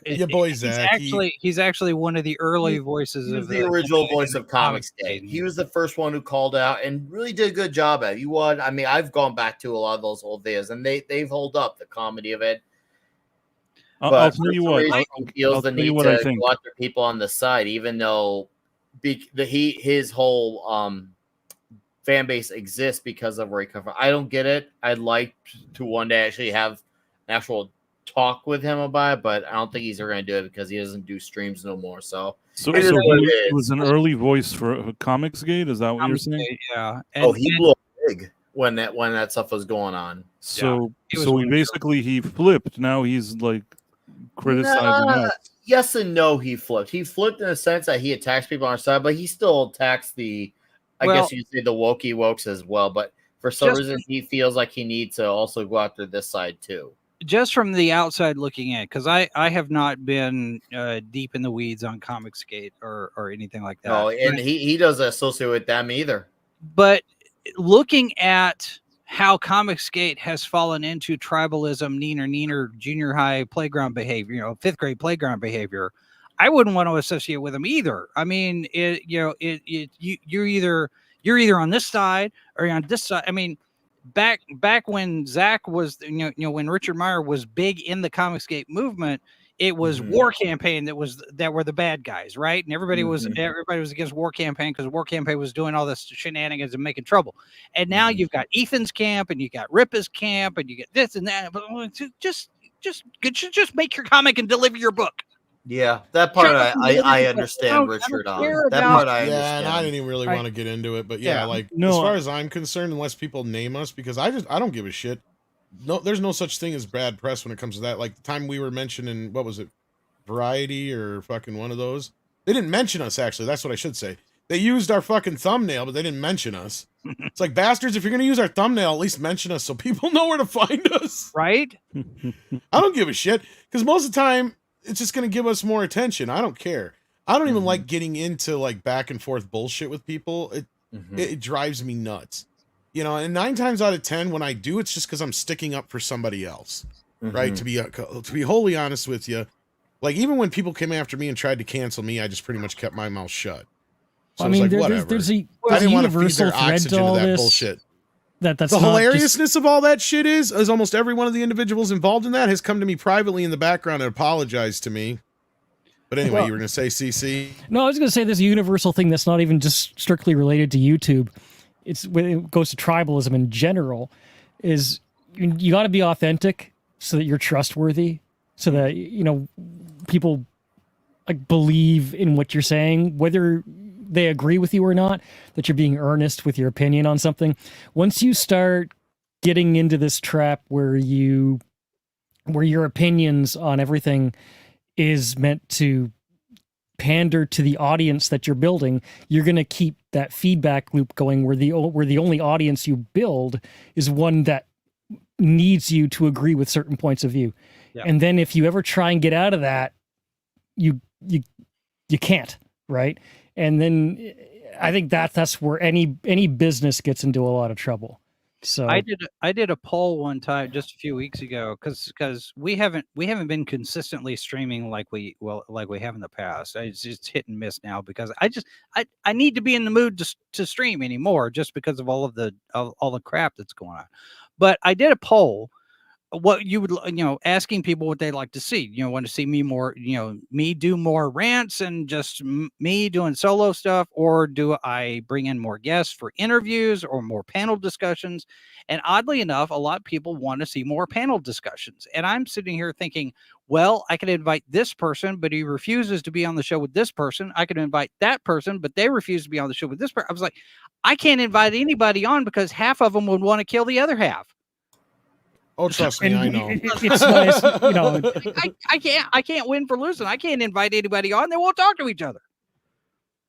Your boy Zach. He's actually one of the early voices He was of the original voice of Comicsgate. He was the first one who called out and really did a good job at it. You would, I mean, I've gone back to a lot of those old videos, and they've hold up the comedy of it. I'll tell you what. He feels the need to go after people on the side, even though his whole fan base exists because of where he comes from. I don't get it. I'd like to one day actually have an actual talk with him about it, but I don't think he's ever going to do it because he doesn't do streams no more. So, So, it is so what it he is. was an early voice for Comicsgate. Is that what you're saying? Yeah. Oh, he blew up big when that stuff was going on. So, he was so one he of the- basically he flipped. Now he's like criticizing Nah, us. yes and no. He flipped. He flipped in the sense that he attacks people on our side, but he still attacks I Well- guess you'd say the wokes as well. But for some Just- reason, he feels like he needs to also go after this side too. Just from the outside looking in, because I have not been deep in the weeds on Comicsgate or anything like that. No, and he doesn't associate with them either. But looking at how Comicsgate has fallen into tribalism, neener, junior high playground behavior, fifth grade playground behavior, I wouldn't want to associate with them either. I mean, you're either on this side or you're on this side. I mean, back when Zach was, when Richard Meyer was big in the Comicsgate movement, it was War Campaign that were the bad guys, right? And everybody was against War Campaign because War Campaign was doing all this shenanigans and making trouble. And now you've got Ethan's camp and you got Ripa's camp and you get this and that. But just make your comic and deliver your book. Yeah, that part I understand, Richard. On that part I understand. Yeah, and I didn't even really want to get into it, but yeah, like as far as I'm concerned, unless people name us, because I don't give a shit. No, there's no such thing as bad press when it comes to that. Like the time we were mentioning, what was it, Variety or fucking one of those? They didn't mention us, actually. That's what I should say. They used our fucking thumbnail, but they didn't mention us. It's like, bastards, if you're gonna use our thumbnail, at least mention us so people know where to find us. Right? I don't give a shit, because most of the time it's just going to give us more attention. I don't care. I don't even like getting into like back and forth bullshit with people. It drives me nuts, and 9 times out of 10 when I do, it's just because I'm sticking up for somebody else, right? To be wholly honest with you, like even when people came after me and tried to cancel me, I just pretty much kept my mouth shut. So I mean, like, there's whatever. I didn't want to feed universal their thread oxygen to all to that this. bullshit. That's The not hilariousness of all that shit is almost every one of the individuals involved in that has come to me privately in the background and apologized to me. But anyway, you were going to say CC? No, I was going to say there's a universal thing that's not even just strictly related to YouTube. When it goes to tribalism in general, is you got to be authentic so that you're trustworthy, so that people like believe in what you're saying, whether they agree with you or not, that you're being earnest with your opinion on something. Once you start getting into this trap where your opinions on everything is meant to pander to the audience that you're building, you're going to keep that feedback loop going where the only audience you build is one that needs you to agree with certain points of view. Yeah. And then if you ever try and get out of that, you can't, right? And then I think that's where any business gets into a lot of trouble. So I did a poll one time just a few weeks ago because we haven't been consistently streaming like we have in the past. It's just hit and miss now because I need to be in the mood to stream anymore just because of all the crap that's going on. But I did a poll. What you would, asking people what they'd like to see, want to see me more, me do more rants and just me doing solo stuff, or do I bring in more guests for interviews or more panel discussions? And oddly enough, a lot of people want to see more panel discussions. And I'm sitting here thinking, well, I could invite this person, but he refuses to be on the show with this person. I could invite that person, but they refuse to be on the show with this person. I was like, I can't invite anybody on because half of them would want to kill the other half. Oh, trust me, I know. It's nice, I can't win for losing. I can't invite anybody on. They won't talk to each other.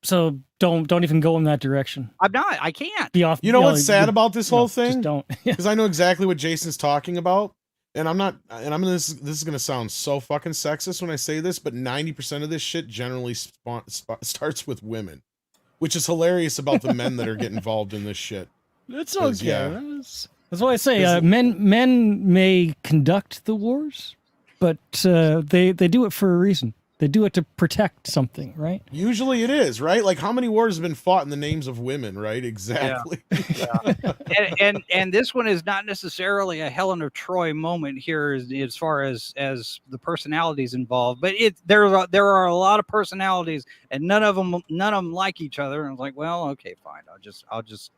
So don't even go in that direction. I'm not. I can't. Be off. You know what's sad about this whole thing? Just don't. Because I know exactly what Jason's talking about, and I'm not. And this is gonna sound so fucking sexist when I say this, but 90% of this shit generally starts with women, which is hilarious about the men that are getting involved in this shit. That's okay. Yeah. That's why I say men may conduct the wars, but they do it for a reason. They do it to protect something, right? Usually it is, right? Like how many wars have been fought in the names of women, right? Exactly. Yeah. and this one is not necessarily a Helen of Troy moment here as far as the personalities involved, but there are a lot of personalities and none of them like each other. And I was like, well, okay, fine. I'll just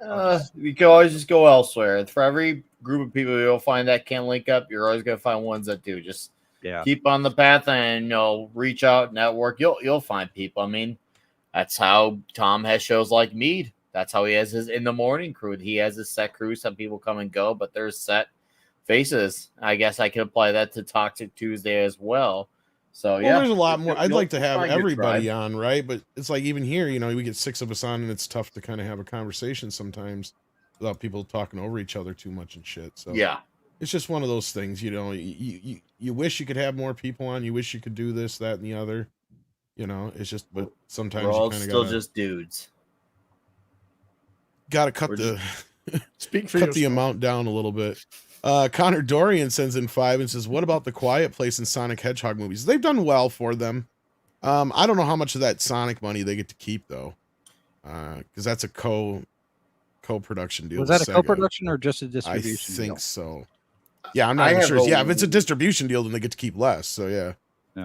you can always just go elsewhere. For every group of people you'll find that can't link up, you're always gonna find ones that do. Just Yeah. keep on the path and reach out, network. You'll find people. I mean, that's how Tom has shows like Mead. That's how he has his in the morning crew. He has his set crew. Some people come and go, but there's set faces. I guess I could apply that to Toxic Tuesday as well. So Well, yeah, there's a lot more. I'd You'll like to have find your everybody tribe. on, right? But it's like even here, we get 6 of us on, and it's tough to kind of have a conversation sometimes without people talking over each other too much and shit. So Yeah, it's just one of those things, you wish you could have more people on. You wish you could do this, that, and the other. It's just, but sometimes we're you all kind of still gotta just dudes. cut we're the Speak for cut the yourself. amount down a little bit. Connor Dorian sends in 5 and says, "What about the Quiet Place and Sonic Hedgehog movies? They've done well for them. I don't know how much of that Sonic money they get to keep though, because that's a co-production deal. Was with that a Sega. co-production or just a I distribution think deal? so. Yeah, I'm not I even have sure. a- Yeah, if it's a distribution deal, then they get to keep less. So yeah.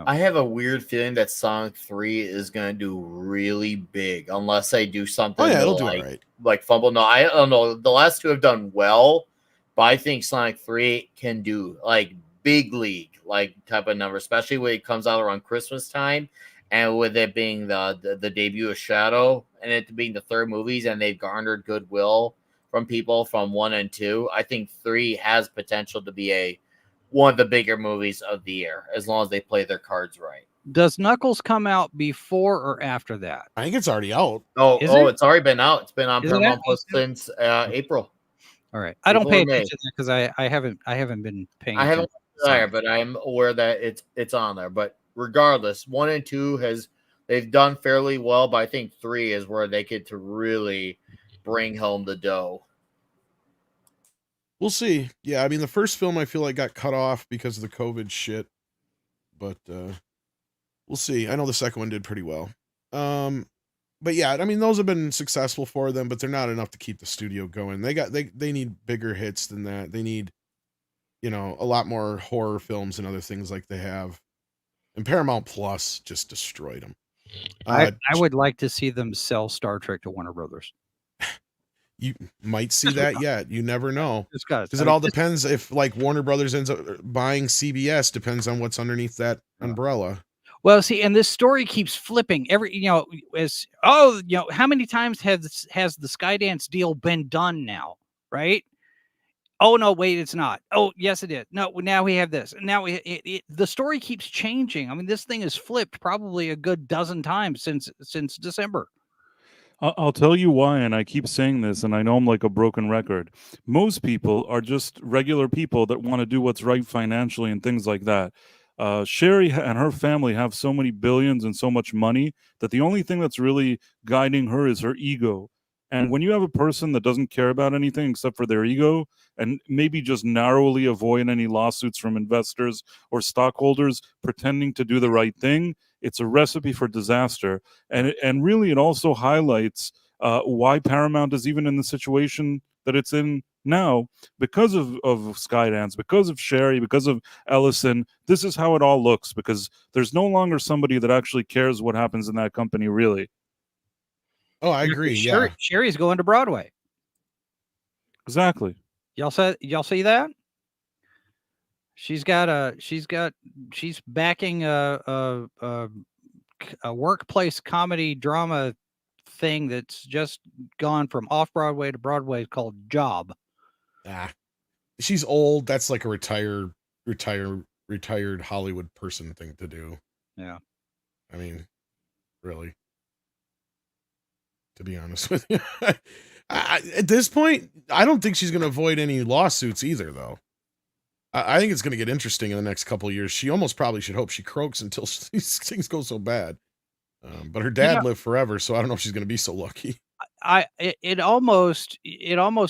I have a weird feeling that Sonic 3 is going to do really big unless they do something Oh yeah, to, it'll do all right. like fumble. No, I don't know. The last two have done well, but I think Sonic 3 can do like big league like type of number, especially when it comes out around Christmas time, and with it being the debut of Shadow and it being the third movies, and they've garnered goodwill from people from 1 and 2. I think 3 has potential to be one of the bigger movies of the year, as long as they play their cards right. Does Knuckles come out before or after that? I think it's already out. Is it? It's already been out. It's been on Is it Paramount out? Plus since April. All right. I don't April pay or May. attention to that because I haven't been paying I haven't attention. watched it there, but I'm aware that it's on there. But regardless, 1 and 2 they've done fairly well, but I think 3 is where they get to really bring home the dough. We'll see. Yeah, I mean the first film I feel like got cut off because of the COVID shit, but we'll see. I know the second one did pretty well. But yeah, I mean those have been successful for them, but they're not enough to keep the studio going. They need bigger hits than that. They need a lot more horror films and other things like they have. And Paramount Plus just destroyed them. I would like to see them sell Star Trek to Warner Brothers. You might see that yet. You never know. Because Because it all depends if like Warner Brothers ends up buying CBS, depends on what's underneath that umbrella. Well, see, and this story keeps flipping every, how many times has the Skydance deal been done now, right? Oh no, wait, it's not. Oh yes, it is. No, now we have this. Now the story keeps changing. I mean, this thing has flipped probably a good dozen times since December. I'll tell you why, and I keep saying this, and I know I'm like a broken record. Most people are just regular people that want to do what's right financially and things like that. Sherry and her family have so many billions and so much money that the only thing that's really guiding her is her ego. And when you have a person that doesn't care about anything except for their ego and maybe just narrowly avoid any lawsuits from investors or stockholders pretending to do the right thing, it's a recipe for disaster. And really it also highlights why Paramount is even in the situation that it's in now because of Skydance, because of Sherry, because of Ellison. This is how it all looks because there's no longer somebody that actually cares what happens in that company, really. Oh, I agree. Yeah. Sherry's going to Broadway. Exactly. Y'all see that? She's backing a workplace comedy drama thing that's just gone from off Broadway to Broadway called Job. She's old. That's like a retired Hollywood person thing to do. Yeah. I mean, really. To be honest with you, at this point, I don't think she's going to avoid any lawsuits either, though. I think it's going to get interesting in the next couple of years. She almost probably should hope she croaks until these things go so bad. But her dad lived forever, so I don't know if she's going to be so lucky. It almost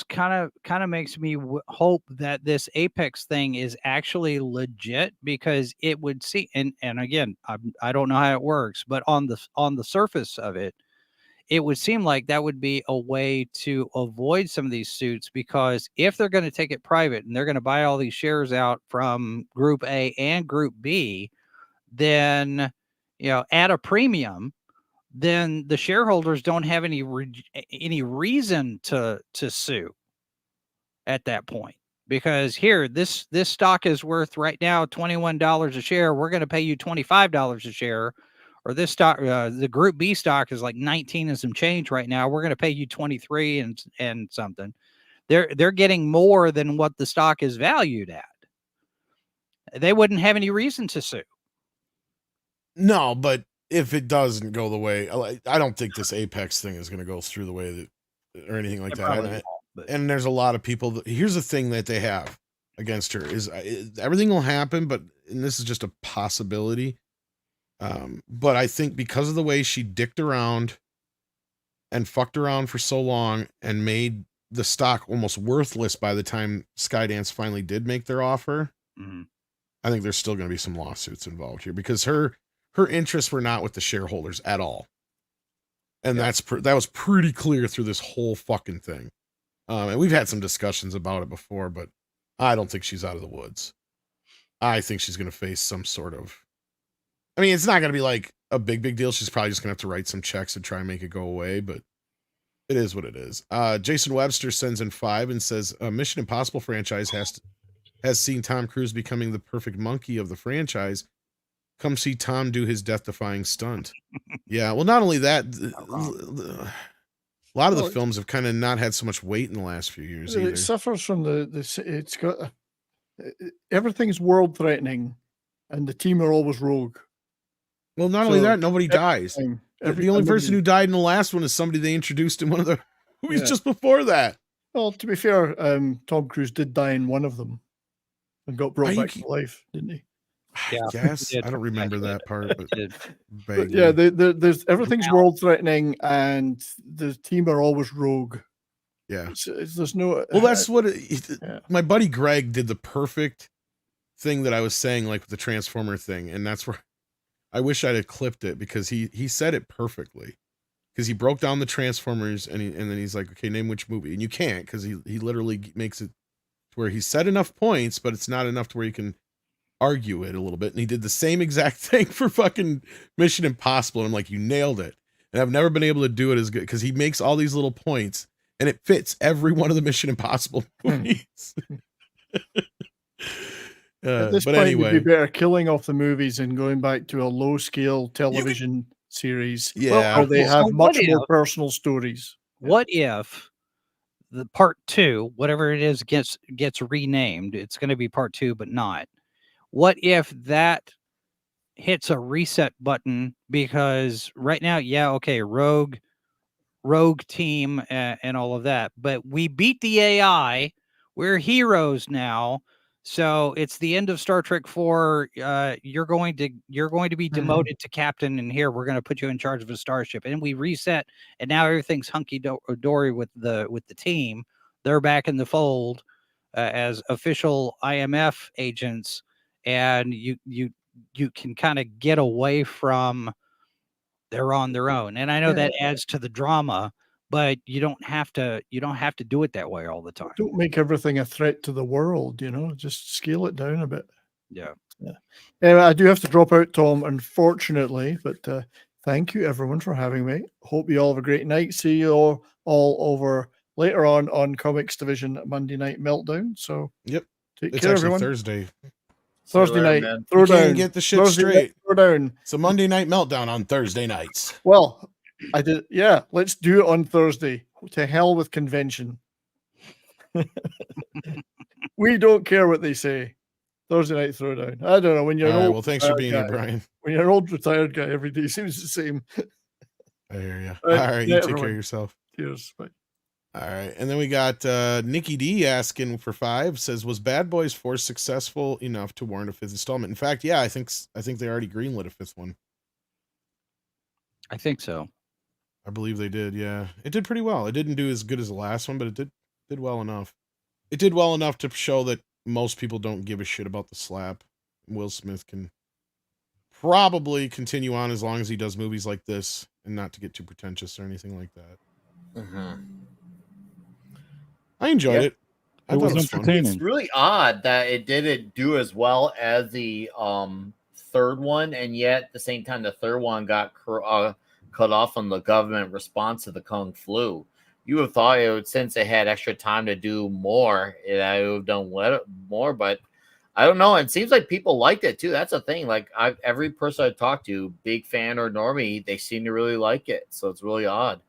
kind of makes me hope that this Apex thing is actually legit, because it would see, and again, I don't know how it works, but on the surface of it, it would seem like that would be a way to avoid some of these suits, because if they're going to take it private and they're going to buy all these shares out from Group A and Group B, then, at a premium, then the shareholders don't have any reason to sue at that point. because here this stock is worth right now $21 a share. We're going to pay you $25 a share, or this stock, the Group B stock is like 19 and some change right now. We're going to pay you 23 and something. They're getting more than what the stock is valued at. They wouldn't have any reason to sue. No, but if it doesn't go the way, I don't think this Apex thing is going to go through the way that, or anything like that. And there's a lot of people that, here's the thing that they have against her is everything will happen, but, and this is just a possibility. But I think because of the way she dicked around and fucked around for so long and made the stock almost worthless by the time Skydance finally did make their offer, I think there's still going to be some lawsuits involved here because her interests were not with the shareholders at all. And that was pretty clear through this whole fucking thing. And we've had some discussions about it before, but I don't think she's out of the woods. I think she's going to face some sort of, I mean, it's not going to be like a big deal. She's probably just going to have to write some checks and try and make it go away, but it is what it is. Jason Webster sends in 5 and says, Mission Impossible franchise has seen Tom Cruise becoming the perfect monkey of the franchise. Come see Tom do his death-defying stunt. Yeah, well, not only that, a lot of the films have kind of not had so much weight in the last few years either. It suffers from it's got everything's world threatening, and the team are always rogue. Well, not only that, nobody dies. The only person who died in the last one is somebody they introduced in one of the movies just before that. Well, to be fair, Tom Cruise did die in one of them and got brought back to life, didn't he? Yeah, yes, I don't remember that part, but yeah, there's everything's world threatening, and the team are always rogue. Yeah, there's no. Well, that's what my buddy Greg did the perfect thing that I was saying, like with the Transformer thing, and that's where I wish I'd have clipped it because he said it perfectly. Because he broke down the Transformers and then he's like, okay, name which movie, and you can't because he literally makes it to where he said enough points, but it's not enough to where you can argue it a little bit. And he did the same exact thing for fucking Mission Impossible. And I'm like, you nailed it. And I've never been able to do it as good because he makes all these little points and it fits every one of the Mission Impossible movies. At this point, anyway, you'd be better killing off the movies and going back to a low scale television series. Yeah, where they have much more personal stories. What if the part 2, whatever it is, gets renamed? It's going to be part 2, but not. What if that hits a reset button? Because right now, rogue team and all of that, but we beat the AI. We're heroes now. So it's the end of Star Trek 4. You're going to be demoted to captain, and here we're going to put you in charge of a starship. And we reset, and now everything's hunky dory with the team. They're back in the fold as official IMF agents. And you can kind of get away from they're on their own. And I know that adds to the drama, but you don't have to do it that way all the time. Don't make everything a threat to the world, just scale it down a bit. Yeah. Anyway, I do have to drop out, Tom, unfortunately, but thank you everyone for having me. Hope you all have a great night. See you all over later on Comics Division Monday Night Meltdown. So take care, everyone. Thursday night, throw down. Can't get the shit straight. Throw down. It's a Monday Night Meltdown on Thursday nights. Well, I did. Yeah, let's do it on Thursday. To hell with convention. We don't care what they say. Thursday night throwdown. I don't know when you're old. old. Well, thanks for being here, Brian. When you're an old retired guy, every day seems the same. I hear you. All right, you take care of yourself. Cheers. Bye. All right, and then we got Nikki D asking for 5. Says, was Bad Boys 4 successful enough to warrant a 5th installment? In fact, yeah, I think they already greenlit a 5th one. I think so. I believe they did. Yeah, it did pretty well. It didn't do as good as the last one, but it did well enough. It did well enough to show that most people don't give a shit about the slap. Will Smith can probably continue on as long as he does movies like this, and not to get too pretentious or anything like that. I enjoyed it. I thought it was entertaining. It's really odd that it didn't do as well as the third one, and yet at the same time, the third one got cut off on the government response to the Kung Flu. you would have thought it would, since they had extra time to do more, that it would have done more. But I don't know. It seems like people liked it too. That's the thing. Like every person I talked to, big fan or normie, they seem to really like it. So it's really odd.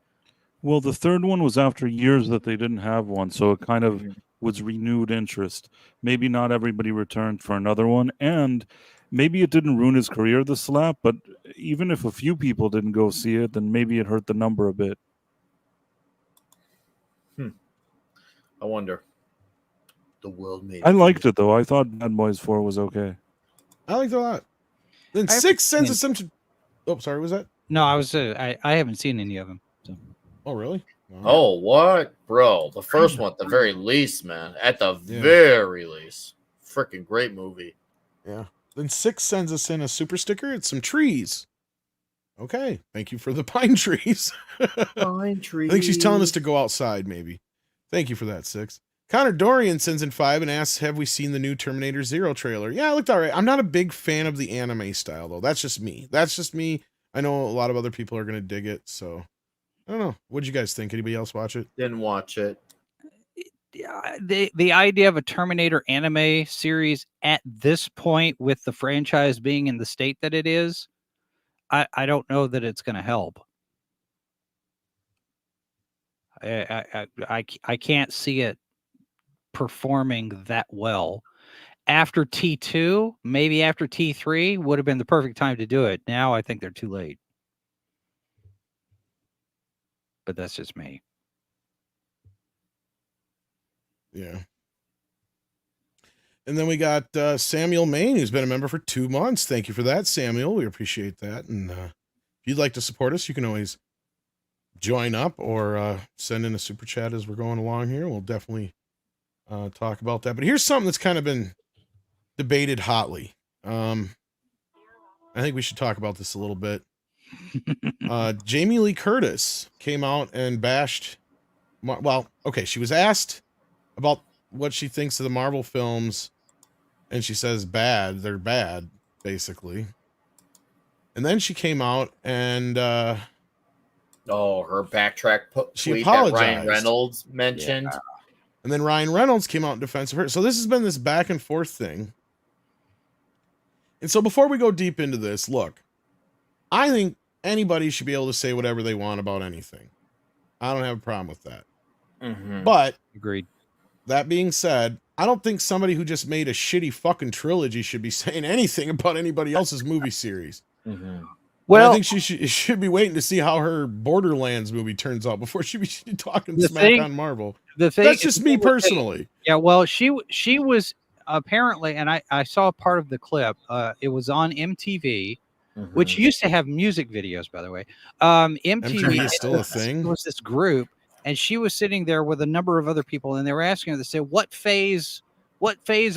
Well, the third one was after years that they didn't have one, so it kind of was renewed interest. Maybe not everybody returned for another one, and maybe it didn't ruin his career, the slap, but even if a few people didn't go see it, then maybe it hurt the number a bit. I wonder. The world made. I liked it though. I thought Bad Boys 4 was okay. I liked it a lot. Then I Sixth Sense haven't of some. Oh, sorry. Was that? No, I haven't seen any of them. So. Oh, really? Wow. Oh, what, bro? The first one, at the very least, man. At the Yeah. very least, freaking great movie. Yeah. Then Six sends us in a super sticker. It's some trees. Okay. Thank you for the pine trees. Pine trees. I think she's telling us to go outside, maybe. Thank you for that, Six. Connor Dorian sends in 5 and asks, have we seen the new Terminator Zero trailer? Yeah, it looked all right. I'm not a big fan of the anime style, though. That's just me. I know a lot of other people are going to dig it, so I don't know. What'd you guys think? Anybody else watch it? Didn't watch it. Yeah, the idea of a Terminator anime series at this point, with the franchise being in the state that it is, I don't know that it's going to help. I can't see it performing that well. After T2, maybe after T3 would have been the perfect time to do it. Now I think they're too late. But that's just me. Yeah. And then we got Samuel Main, who's been a member for 2 months. Thank you for that, Samuel. We appreciate that. And if you'd like to support us, you can always join up or send in a super chat as we're going along here. We'll definitely talk about that. But here's something that's kind of been debated hotly. I think we should talk about this a little bit. Jamie Lee Curtis came out and bashed. Well, okay, she was asked about what she thinks of the Marvel films, and she says bad. They're bad, basically. And then she came out and her backtrack she tweet that apologized. Ryan Reynolds mentioned. Yeah. And then Ryan Reynolds came out in defense of her. So this has been this back and forth thing. And so before we go deep into this, look, I think anybody should be able to say whatever they want about anything. I don't have a problem with that. Mm-hmm. But agreed. That being said, I don't think somebody who just made a shitty fucking trilogy should be saying anything about anybody else's movie series. Mm-hmm. Well, I think she should be waiting to see how her Borderlands movie turns out before she be talking smack on Marvel. That's just me personally. Yeah, well, she was apparently, and I saw part of the clip. It was on MTV, which used to have music videos, by the way. MTV is still a thing. It was this group, and she was sitting there with a number of other people, and they were asking her to say, what phase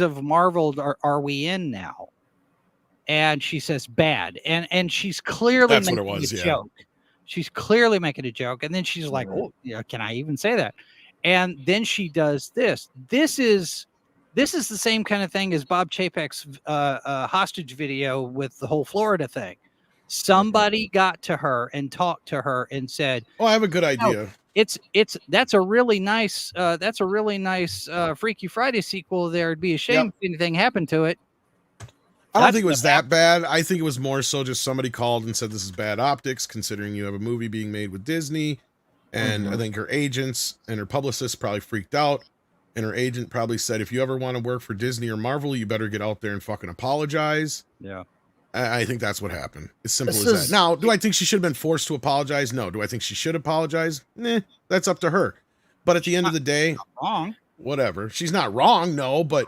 of Marvel are we in now? And she says bad, and she's clearly making a joke. She's clearly making a joke, and then she's like, "Oh, yeah, can I even say that?" And then she does this. This is the same kind of thing as Bob Chapek's hostage video with the whole Florida thing. Somebody got to her and talked to her and said, "Oh, I have a good idea." That's a really nice Freaky Friday sequel. There'd be a shame if anything happened to it. I don't think it was that bad. I think it was more so just somebody called and said this is bad optics, considering you have a movie being made with Disney. And I think her agents and her publicists probably freaked out. And her agent probably said, if you ever want to work for Disney or Marvel, you better get out there and fucking apologize. Yeah. I think that's what happened. As simple as that. Now, do I think she should have been forced to apologize? No. Do I think she should apologize? That's up to her. But at the end of the day, wrong. Whatever. She's not wrong, no. But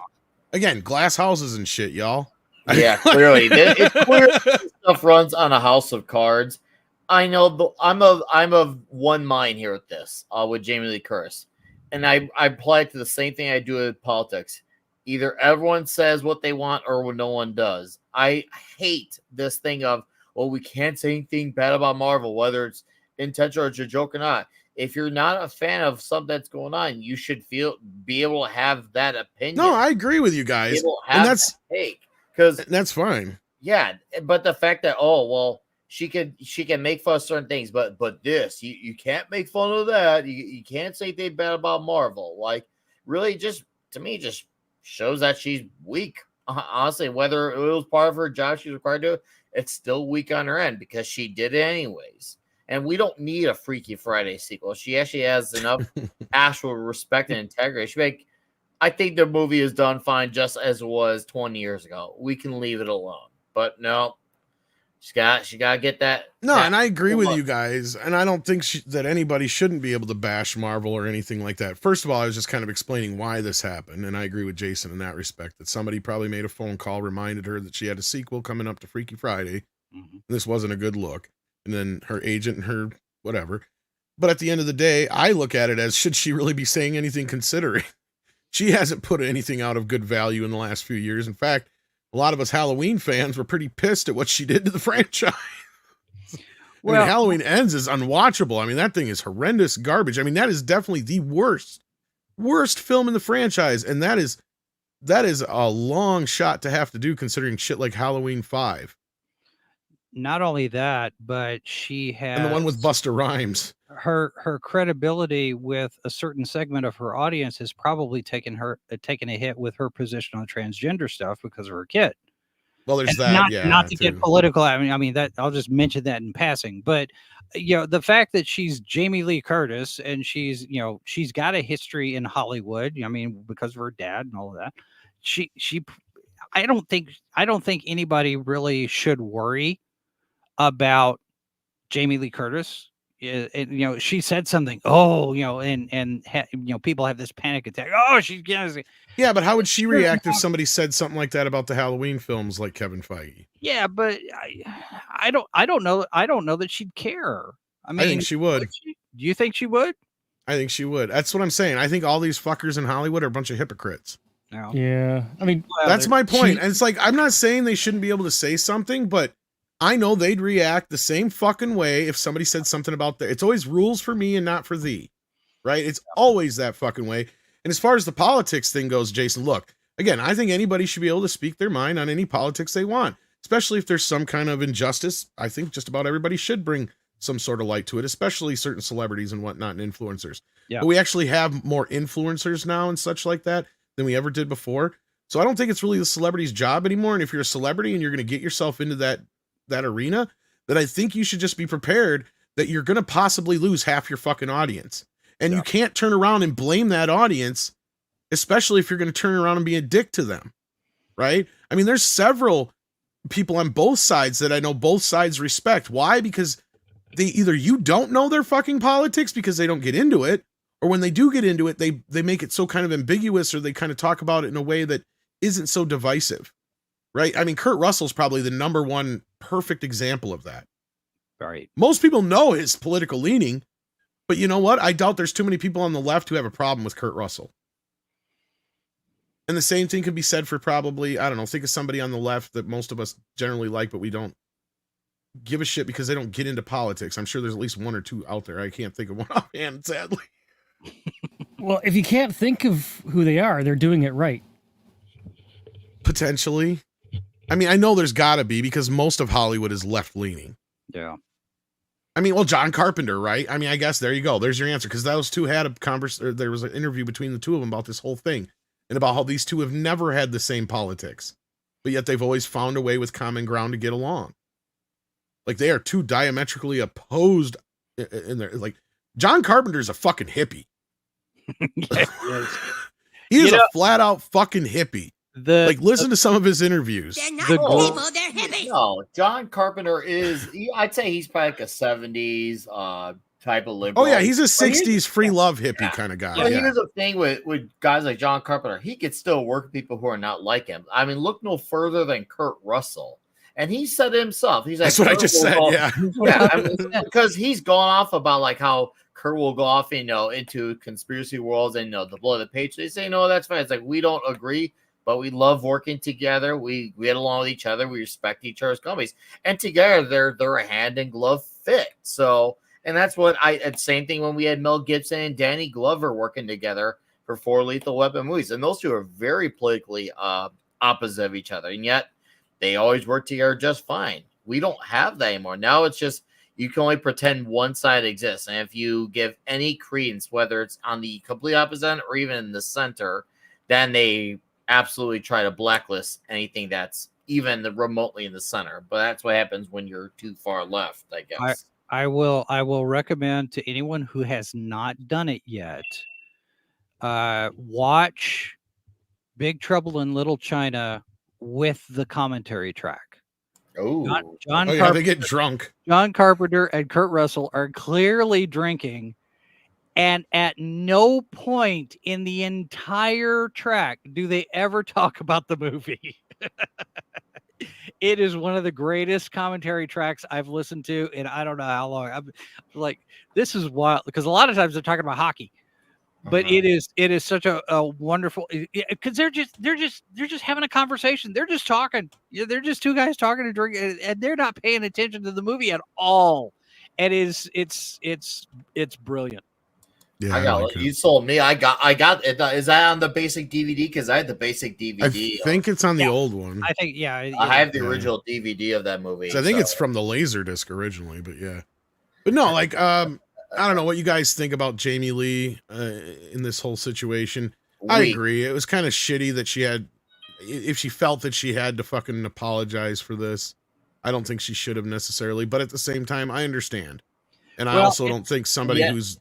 again, glass houses and shit, y'all. Yeah, clearly. It's clear this stuff runs on a house of cards. I know I'm of one mind here with this, with Jamie Lee Curtis. And I apply it to the same thing I do with politics. Either everyone says what they want or no one does. I hate this thing of, well, we can't say anything bad about Marvel, whether it's intentional or it's a joke or not. If you're not a fan of something that's going on, you should be able to have that opinion. No, I agree with you guys. And that's take. Because that's fine. Yeah, but the fact that, oh, well, she can make fun of certain things, but this you can't make fun of that. You can't say anything bad about Marvel. Like, really, just to me, just shows that she's weak. Honestly, whether it was part of her job she's required to, it's still weak on her end because she did it anyways. And we don't need a Freaky Friday sequel. She actually has enough actual respect and integrity. I think the movie is done fine just as it was 20 years ago. We can leave it alone. But no, she got to get that. No, and I agree with you guys. And I don't think that anybody shouldn't be able to bash Marvel or anything like that. First of all, I was just kind of explaining why this happened. And I agree with Jason in that respect, that somebody probably made a phone call, reminded her that she had a sequel coming up to Freaky Friday. Mm-hmm. This wasn't a good look. And then her agent and her whatever. But at the end of the day, I look at it as, should she really be saying anything, considering she hasn't put anything out of good value in the last few years. In fact, a lot of us Halloween fans were pretty pissed at what she did to the franchise. Well, Halloween Ends is unwatchable. I mean, that thing is horrendous garbage. I mean, that is definitely the worst film in the franchise. And that is a long shot to have to do, considering shit like Halloween 5. Not only that, but she has, and the one with Busta Rhymes. Her credibility with a certain segment of her audience has probably taken a hit with her position on transgender stuff because of her kid. Well, there's and that, not to get political. I mean that I'll just mention that in passing. But the fact that she's Jamie Lee Curtis and she's got a history in Hollywood. I mean, because of her dad and all of that. I don't think anybody really should worry about Jamie Lee Curtis. She said something. People have this panic attack. Oh, she's yeah, but how would she react if somebody said something like that about the Halloween films, like Kevin Feige? Yeah, but I don't know. I don't know that she'd care. I mean, I think she would. Do you think she would? I think she would. That's what I'm saying. I think all these fuckers in Hollywood are a bunch of hypocrites. No. Yeah, I mean, that's my point. And it's like, I'm not saying they shouldn't be able to say something, but I know they'd react the same fucking way if somebody said something about that. It's always rules for me and not for thee, right? It's always that fucking way. And as far as the politics thing goes, Jason, look, again, I think anybody should be able to speak their mind on any politics they want, especially if there's some kind of injustice. I think just about everybody should bring some sort of light to it, especially certain celebrities and whatnot and influencers. Yeah. But we actually have more influencers now and such like that than we ever did before. So I don't think it's really the celebrity's job anymore. And if you're a celebrity and you're going to get yourself into that arena, that I think you should just be prepared that you're going to possibly lose half your fucking audience. And you can't turn around and blame that audience, especially if you're going to turn around and be a dick to them. Right? I mean, there's several people on both sides that I know both sides respect. Why? Because you don't know their fucking politics because they don't get into it, or when they do get into it, they make it so kind of ambiguous, or they kind of talk about it in a way that isn't so divisive. Right? I mean, Kurt Russell's probably the number one perfect example of that. Right. Most people know his political leaning, but you know what? I doubt there's too many people on the left who have a problem with Kurt Russell. And the same thing could be said for probably, I don't know, think of somebody on the left that most of us generally like, but we don't give a shit because they don't get into politics. I'm sure there's at least one or two out there. I can't think of one offhand, sadly. Well, if you can't think of who they are, they're doing it right. Potentially. I mean, I know there's gotta be, because most of Hollywood is left leaning. Yeah. I mean, well, John Carpenter, right? I mean, I guess there you go. There's your answer. Because those two had a conversation. There was an interview between the two of them about this whole thing and about how these two have never had the same politics, but yet they've always found a way with common ground to get along. Like, they are two diametrically opposed in there. Like, John Carpenter's a fucking hippie. Yeah, he is a flat out fucking hippie. Listen to some of his interviews. They're not people, they're hippies. No, John Carpenter I'd say he's probably like a 70s type of liberal. Oh yeah, he's a 60s free love hippie kind of guy. But here's the thing with guys like John Carpenter, he could still work with people who are not like him. I mean, look no further than Kurt Russell. And he said it himself. He's like, that's what I just said, yeah. Yeah, I mean, because he's gone off about like how Kurt will go off, into conspiracy worlds and the blow of the page. They say, no, that's fine. It's like, we don't agree, but we love working together. We get along with each other. We respect each other's companies, and together they're a hand in glove fit. So, and that's what same thing when we had Mel Gibson and Danny Glover working together for 4 Lethal Weapon movies, and those two are very politically opposite of each other, and yet they always work together just fine. We don't have that anymore. Now it's just you can only pretend one side exists, and if you give any credence, whether it's on the complete opposite or even in the center, then they absolutely try to blacklist anything that's even remotely in the center. But that's what happens when you're too far left, I guess. I will recommend to anyone who has not done it yet, watch Big Trouble in Little China with the commentary track. Oh, John Oh, yeah, Carpenter, they get drunk. John Carpenter and Kurt Russell are clearly drinking, and at no point in the entire track do they ever talk about the movie. It is one of the greatest commentary tracks I've listened to, and I don't know how long. I'm like, this is wild, because a lot of times they're talking about hockey, but it is such a wonderful, because they're just having a conversation. They're just talking. They're just two guys talking and drinking, and they're not paying attention to the movie at all. And it's brilliant. Yeah, I got like you sold me. I got it. Is that on the basic DVD? Because I had the basic DVD. I think it's on the old one. I think, yeah. I have the original DVD of that movie. So I think it's from the Laserdisc originally, but yeah. But no, like I don't know what you guys think about Jamie Lee in this whole situation. I agree. It was kind of shitty that she had, if she felt that she had to fucking apologize for this, I don't think she should have necessarily. But at the same time, I understand, and I also don't think somebody who's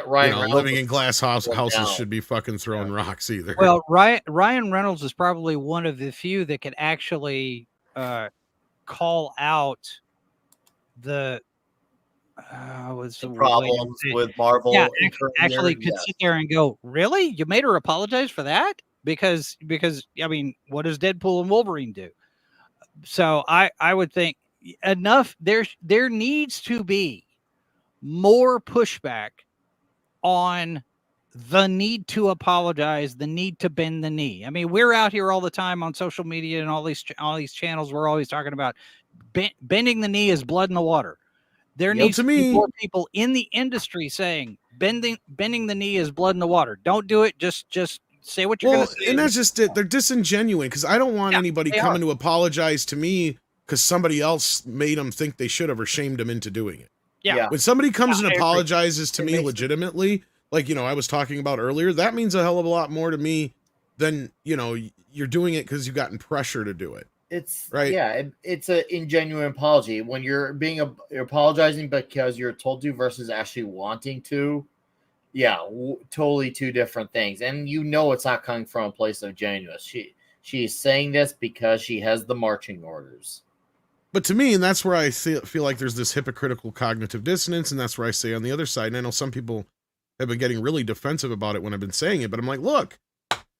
Ryan living in glass houses should be fucking throwing rocks either. Well, Ryan Reynolds is probably one of the few that can actually call out the problems with Marvel. Yeah, actually could sit there and go, "Really? You made her apologize for that?" Because I mean, what does Deadpool and Wolverine do? So I would think enough. There needs to be more pushback on the need to apologize, the need to bend the knee. I mean, we're out here all the time on social media and all these channels. We're always talking about bending the knee is blood in the water. There needs to be more people in the industry saying bending the knee is blood in the water. Don't do it. Just say what you're going to say. And that's just it. They're disingenuous, because I don't want anybody coming to apologize to me because somebody else made them think they should have or shamed them into doing it. Yeah. When somebody comes and apologizes to me legitimately, like, I was talking about earlier, that means a hell of a lot more to me than, you're doing it because you've gotten pressure to do it. It's right. Yeah, it's an ingenuine apology when you're you're apologizing because you're told to versus actually wanting to. Yeah, totally two different things, and it's not coming from a place of genuineness. She's saying this because she has the marching orders. But to me, and that's where I feel like there's this hypocritical cognitive dissonance, and that's where I say on the other side, and I know some people have been getting really defensive about it when I've been saying it, but I'm like, look,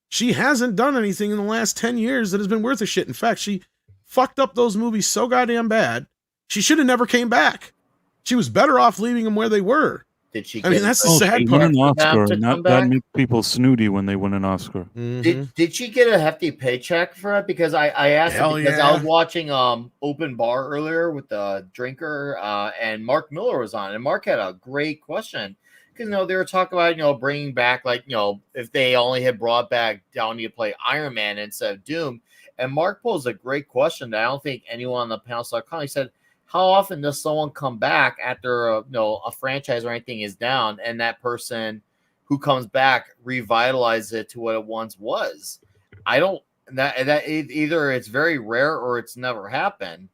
she hasn't done anything in the last 10 years that has been worth a shit. In fact, she fucked up those movies so goddamn bad, she should have never came back. She was better off leaving them where they were. Did she? I mean, that's the sad part. part. Won an Oscar, and that makes people snooty when they win an Oscar. Mm-hmm. Did she get a hefty paycheck for it? Because I asked her because I was watching Open Bar earlier with the drinker and Mark Miller was on, and Mark had a great question because they were talking about bringing back if they only had brought back Downey to play Iron Man instead of Doom, and Mark posed a great question that I don't think anyone on the panel saw coming. He said, how often does someone come back after a franchise or anything is down, and that person who comes back revitalizes it to what it once was? I don't. Either it's very rare or it's never happened.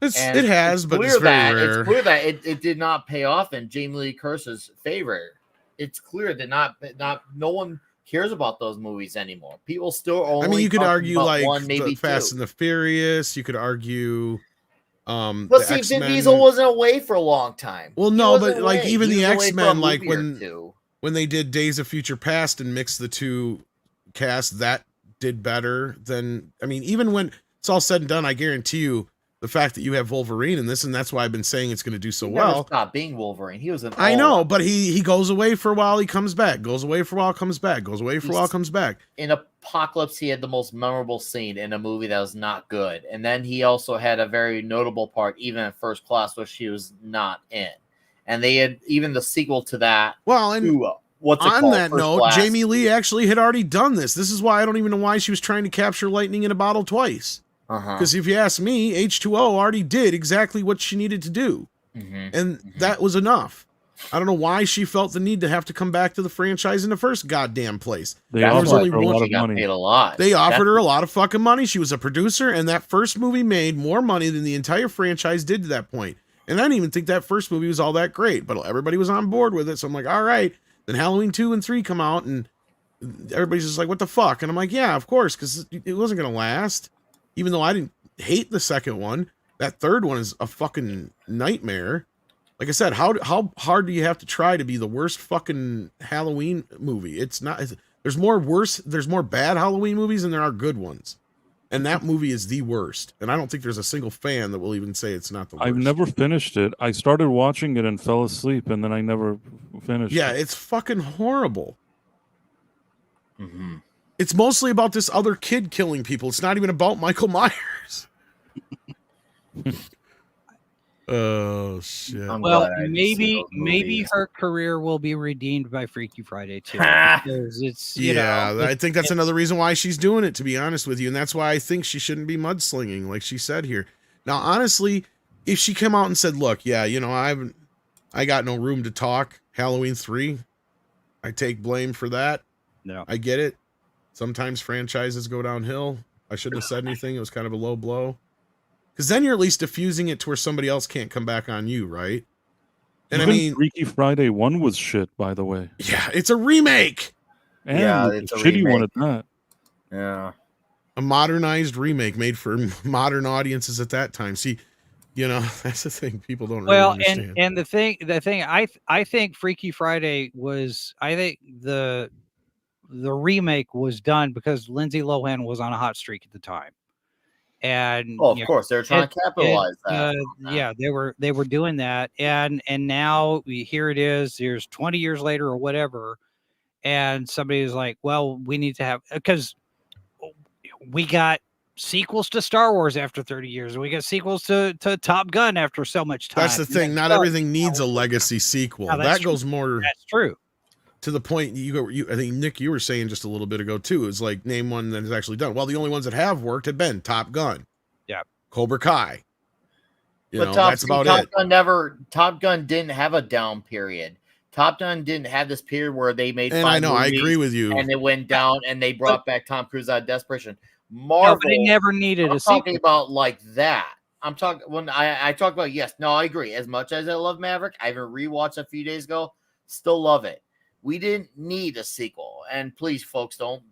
It has, but it's very rare. It's clear that it did not pay off in Jamie Lee Curtis's favor. It's clear that no one cares about those movies anymore. People still only. I mean, you could argue like one, maybe Fast two. and the Furious. You could argue. But see, Vin Diesel wasn't away for a long time. Well, no, but like even the X-Men, like when they did Days of Future Past and mixed the two casts, that did better than. I mean, even when it's all said and done, I guarantee you, the fact that you have Wolverine in this, and that's why I've been saying it's going to do so well. Stop being Wolverine. He was an. I know, but he goes away for a while. He comes back. Goes away for a while. Comes back. Goes away for a while. Comes back. In Apocalypse, he had the most memorable scene in a movie that was not good, and then he also had a very notable part, even in First Class, which he was not in. And they had even the sequel to that. Well, and on that note, Jamie Lee actually had already done this. This is why I don't even know why she was trying to capture lightning in a bottle twice. Because if you ask me, H2O already did exactly what she needed to do. And that was enough. I don't know why she felt the need to have to come back to the franchise in the first goddamn place. They There's offered only her a one- lot of She got money. paid a lot. They offered her a lot of fucking money. She was a producer, and that first movie made more money than the entire franchise did to that point. And I didn't even think that first movie was all that great, but everybody was on board with it. So I'm like, all right. Then Halloween 2 and 3 come out, and everybody's just like, what the fuck? And I'm like, yeah, of course, because it wasn't going to last. Even though I didn't hate the second one, that third one is a fucking nightmare. Like I said, how hard do you have to try to be the worst fucking Halloween movie? It's not. There's more bad Halloween movies than there are good ones, and that movie is the worst. And I don't think there's a single fan that will even say it's not the worst. I've never finished it. I started watching it and fell asleep, and then I never finished. Yeah, it. it's fucking horrible. It's mostly about this other kid killing people. It's not even about Michael Myers. Oh shit! I'm Well, glad I didn't see those maybe movies. her career will be redeemed by Freaky Friday too. Because it's I think that's another reason why she's doing it, to be honest with you. And that's why I think she shouldn't be mudslinging, like she said here. Now, honestly, if she came out and said, look, yeah, I got no room to talk, Halloween 3, I take blame for that. No. I get it. Sometimes franchises go downhill. I shouldn't have said anything. It was kind of a low blow. Because then you're at least diffusing it to where somebody else can't come back on you, right? And Even I mean, Freaky Friday 1 was shit, by the way. yeah, it's a remake. And Yeah, it's it's a a shitty one remake. at that. Yeah. A modernized remake made for modern audiences at that time. See, that's the thing people don't really understand. and the thing I think Freaky Friday was the remake was done because Lindsay Lohan was on a hot streak at the time. And Oh, of course, they're trying to capitalize that. yeah, they were doing that, and now here it is. There's 20 years later or whatever, and somebody's like, "Well, we need to have because we got sequels to Star Wars after 30 years, and we got sequels to Top Gun after so much time." That's the thing. Not everything needs a legacy sequel. No, that's That goes more That's true. to the point. I think Nick, you were saying just a little bit ago too. It's like name one that is actually done. Well, the only ones that have worked have been Top Gun, Yeah, Cobra Kai. Top it. Top Gun didn't have a down period. Top Gun didn't have this period where they made. And I know, I agree with you. And it went down, and they brought back Tom Cruise out of desperation. Marvel, no, but they never needed I'm a sequel. talking about like that. I'm talking when I talk about yes. No, I agree. As much as I love Maverick, I even rewatched a few days ago. Still love it. We didn't need a sequel. And please, folks, don't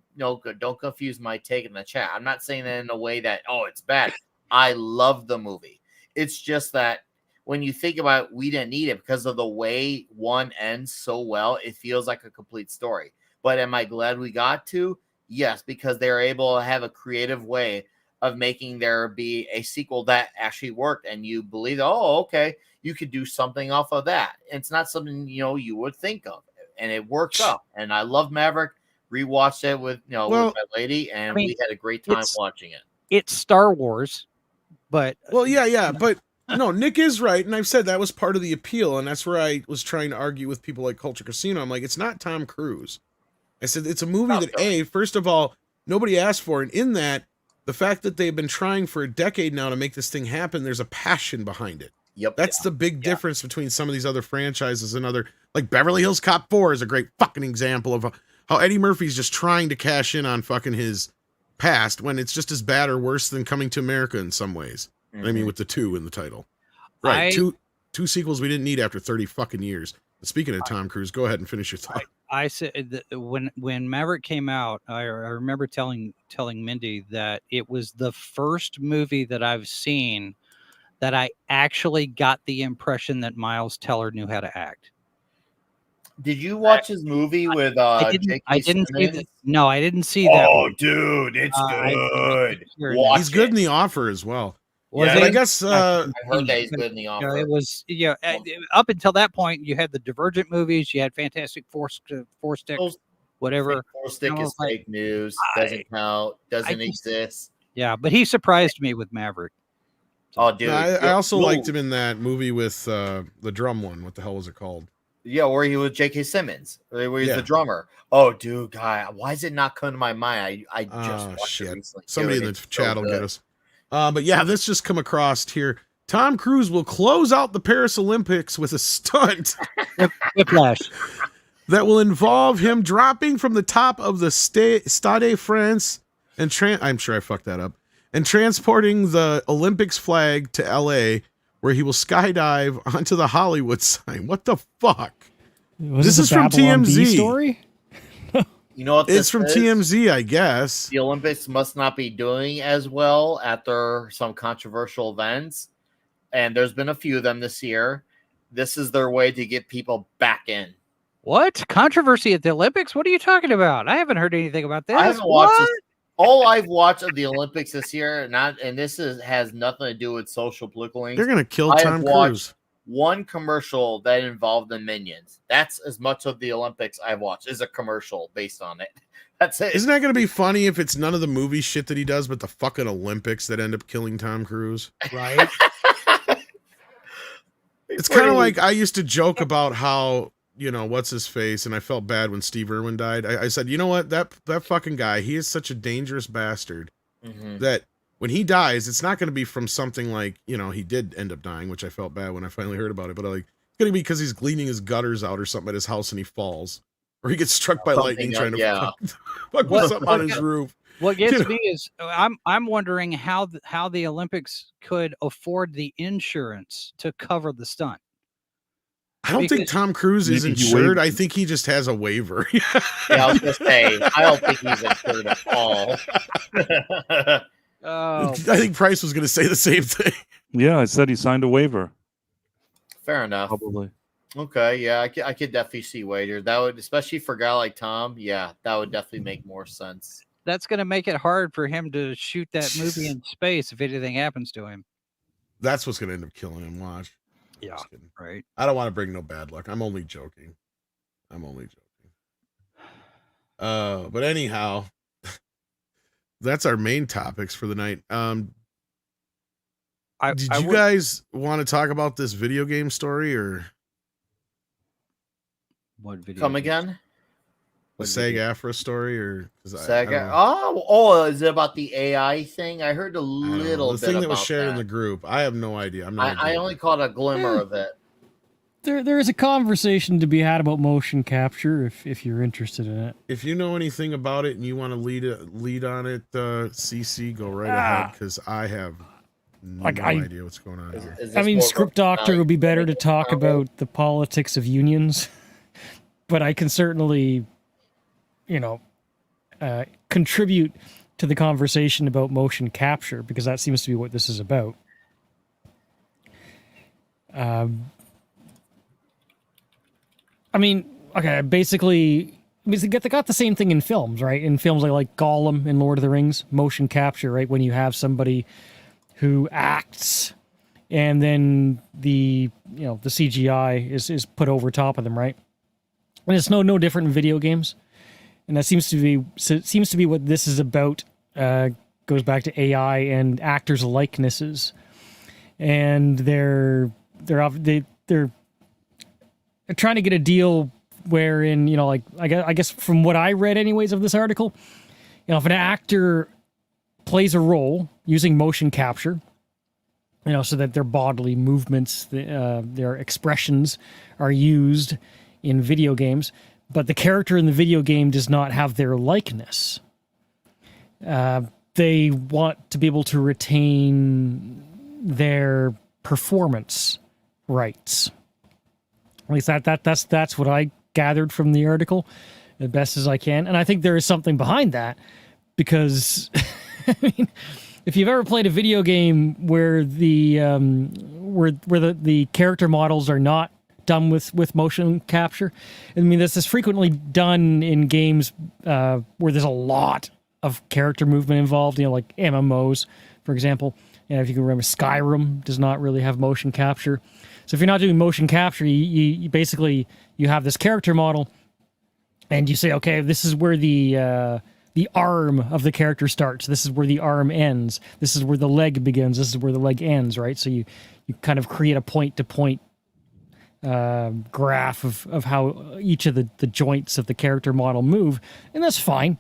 confuse my take in the chat. I'm not saying that in a way that it's bad. I love the movie. It's just that when you think about it, we didn't need it because of the way one ends so well. It feels like a complete story. But am I glad we got to? Yes, because they're able to have a creative way of making there be a sequel that actually worked, and you believe, okay, you could do something off of that. It's not something you would think of, and it works out. And I love Maverick. Rewatched it with with my lady, and we had a great time watching it. It's Star Wars, but but no, Nick is right, and I've said that was part of the appeal, and that's where I was trying to argue with people like Culture Casino. I'm like, it's not Tom Cruise. I said it's a movie that first of all, nobody asked for, and in that, the fact that they've been trying for a decade now to make this thing happen, there's a passion behind it. Yep, that's the big difference between some of these other franchises and other, like Beverly Hills Cop 4 is a great fucking example of how Eddie Murphy's just trying to cash in on fucking his past when it's just as bad or worse than Coming to America in some ways. Mm-hmm. I mean, with the 2 in the title, right? Two sequels we didn't need after 30 fucking years. But speaking of Tom Cruise, go ahead and finish your thought. I said when Maverick came out, I remember telling Mindy that it was the first movie that I've seen that I actually got the impression that Miles Teller knew how to act. Did you watch his movie with I didn't see that. No, I didn't see that. Oh, dude, it's good. Watch He's good in The Offer as well. Yeah, but I guess I heard that he's good in The Offer. It was up until that point, you had the Divergent movies, you had Fantastic Four Stick, whatever. Four Stick is fake news. Doesn't count. Doesn't exist. Yeah, but he surprised me with Maverick. Oh, dude! I also liked him in that movie with the drum one. What the hell was it called? Yeah, where he was J.K. Simmons, where he's the drummer. Oh, dude, guy, why is it not coming to my mind? I just watched it recently. Somebody in the chat will get us. But yeah, this just come across here. Tom Cruise will close out the Paris Olympics with a stunt Whiplash. that will involve him dropping from the top of the Stade France and I'm sure I fucked that up, and transporting the Olympics flag to LA, where he will skydive onto the Hollywood sign. What the fuck? This is from Babylon Bee TMZ. story? You know what It's this from is? TMZ, I guess. The Olympics must not be doing as well after some controversial events, and there's been a few of them this year. This is their way to get people back in. What? Controversy at the Olympics? What are you talking about? I haven't heard anything about this. I haven't watched What? this. All I've watched of the Olympics this year, has nothing to do with social political links. They're gonna kill I have Tom watched Cruise. one commercial that involved the Minions. That's as much of the Olympics I've watched is a commercial based on it. That's it. Isn't that gonna be funny if it's none of the movie shit that he does, but the fucking Olympics that end up killing Tom Cruise? Right? It's kind of like I used to joke about how, you know, what's his face, and I felt bad when Steve Irwin died. I said, you know what, that fucking guy, he is such a dangerous bastard that when he dies, it's not going to be from something like, you know, he did end up dying, which I felt bad when I finally heard about it, but like, it's going to be because he's cleaning his gutters out or something at his house and he falls, or he gets struck by lightning trying to fuck with something on his roof. What gets You know? me is I'm wondering how the Olympics could afford the insurance to cover the stunt. I don't think Because- Tom Cruise is Maybe he insured. waived I it. think he just has a waiver. Yeah, I was gonna say, I don't think he's insured at all. Oh, I think Price was going to say the same thing. Yeah, I said he signed a waiver. Fair enough. Probably. Okay, yeah, I could definitely see wager. That would, especially for a guy like Tom, yeah, that would definitely make more sense. that's going to make it hard for him to shoot that movie in space if anything happens to him. That's what's going to end up killing him. Watch. Yeah. Just kidding. Right. I don't want to bring no bad luck. I'm only joking. But anyhow, that's our main topics for the night. Did you guys want to talk about this video game story or What video? Come games? again? the SAG-AFTRA story or Saga. Oh, is it about the AI thing? I heard a little the bit thing about that was shared in the group. I have no idea. I only caught a glimmer of it. There is a conversation to be had about motion capture if you're interested in it. If you know anything about it and you want to lead on it, CC, go right ahead because I have no idea what's going on here. Is I this mean, more Script Doctor would be better to talk about the politics of unions, but I can certainly, contribute to the conversation about motion capture because that seems to be what this is about. I mean, okay, basically, they got the same thing in films, right? In films like Gollum in Lord of the Rings, motion capture, right? When you have somebody who acts and then the CGI is put over top of them, right? And it's no different in video games. And that seems to be what this is about. Goes back to AI and actors' likenesses. And they're trying to get a deal wherein, I guess from what I read anyways of this article, if an actor plays a role using motion capture, so that their bodily movements, their expressions are used in video games, but the character in the video game does not have their likeness. They want to be able to retain their performance rights. At least that's what I gathered from the article, as best as I can. And I think there is something behind that because, I mean, if you've ever played a video game where the character models are not done with motion capture, I mean, this is frequently done in games where there's a lot of character movement involved, like MMOs, for example. And if you can remember, Skyrim does not really have motion capture. So if you're not doing motion capture, you basically you have this character model, and you say, okay, this is where the arm of the character starts. This is where the arm ends. This is where the leg begins. This is where the leg ends, right? So you kind of create a point-to-point graph of how each of the joints of the character model move, and that's fine.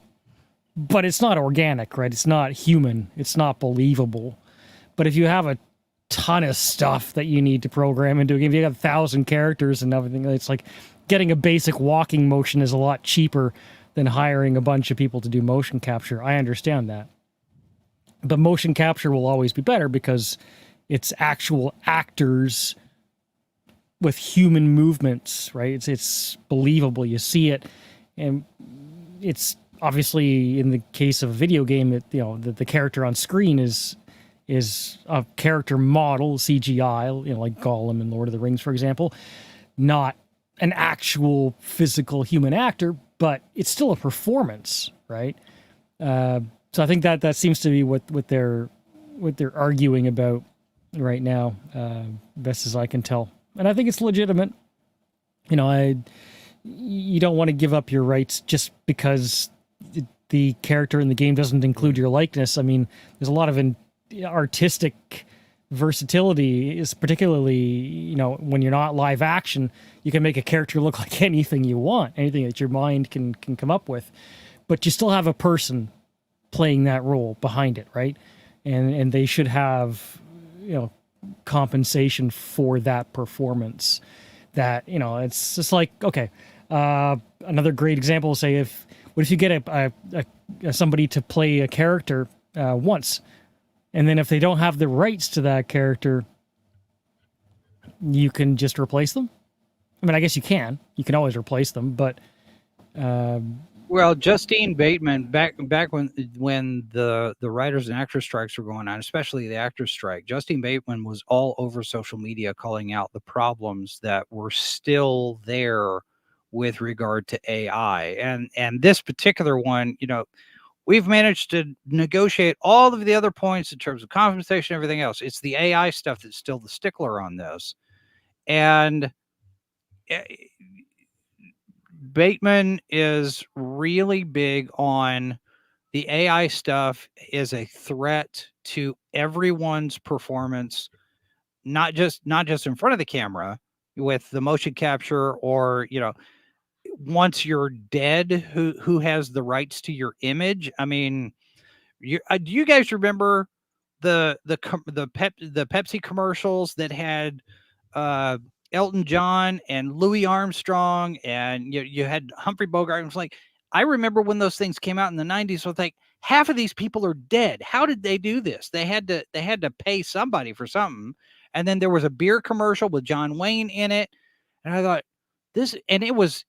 But it's not organic, right? It's not human. It's not believable. But if you have a ton of stuff that you need to program into a game, if you got 1,000 characters and everything, it's like getting a basic walking motion is a lot cheaper than hiring a bunch of people to do motion capture. I understand that. But motion capture will always be better because it's actual actors with human movements, right? It's believable. You see it, and it's obviously in the case of a video game that the character on screen is a character model, CGI, like Gollum in Lord of the Rings, for example, not an actual physical human actor, but it's still a performance, right? So I think that seems to be what they're arguing about right now, best as I can tell. And I think it's legitimate. You don't want to give up your rights just because the character in the game doesn't include your likeness. I mean, there's a lot of artistic versatility, is particularly, when you're not live action, you can make a character look like anything you want, anything that your mind can come up with, but you still have a person playing that role behind it, right? And they should have, compensation for that performance. That, it's just like, okay, another great example, say what if you get somebody to play a character once, and then if they don't have the rights to that character, you can just replace them? I mean, I guess you can always replace them, but well, Justine Bateman, back when the writers and actors strikes were going on, especially the actors strike, Justine Bateman was all over social media calling out the problems that were still there with regard to AI. And this particular one, we've managed to negotiate all of the other points in terms of compensation, everything else. It's the AI stuff that's still the stickler on this. And Bateman is really big on the AI stuff is a threat to everyone's performance, not just in front of the camera with the motion capture, or once you're dead, who has the rights to your image. I mean, do you guys remember the Pepsi commercials that had Elton John and Louis Armstrong, and you had Humphrey Bogart? It was like, I remember when those things came out in the 90s, I was like, half of these people are dead. How did they do this? They had to pay somebody for something. And then there was a beer commercial with John Wayne in it. And I thought it was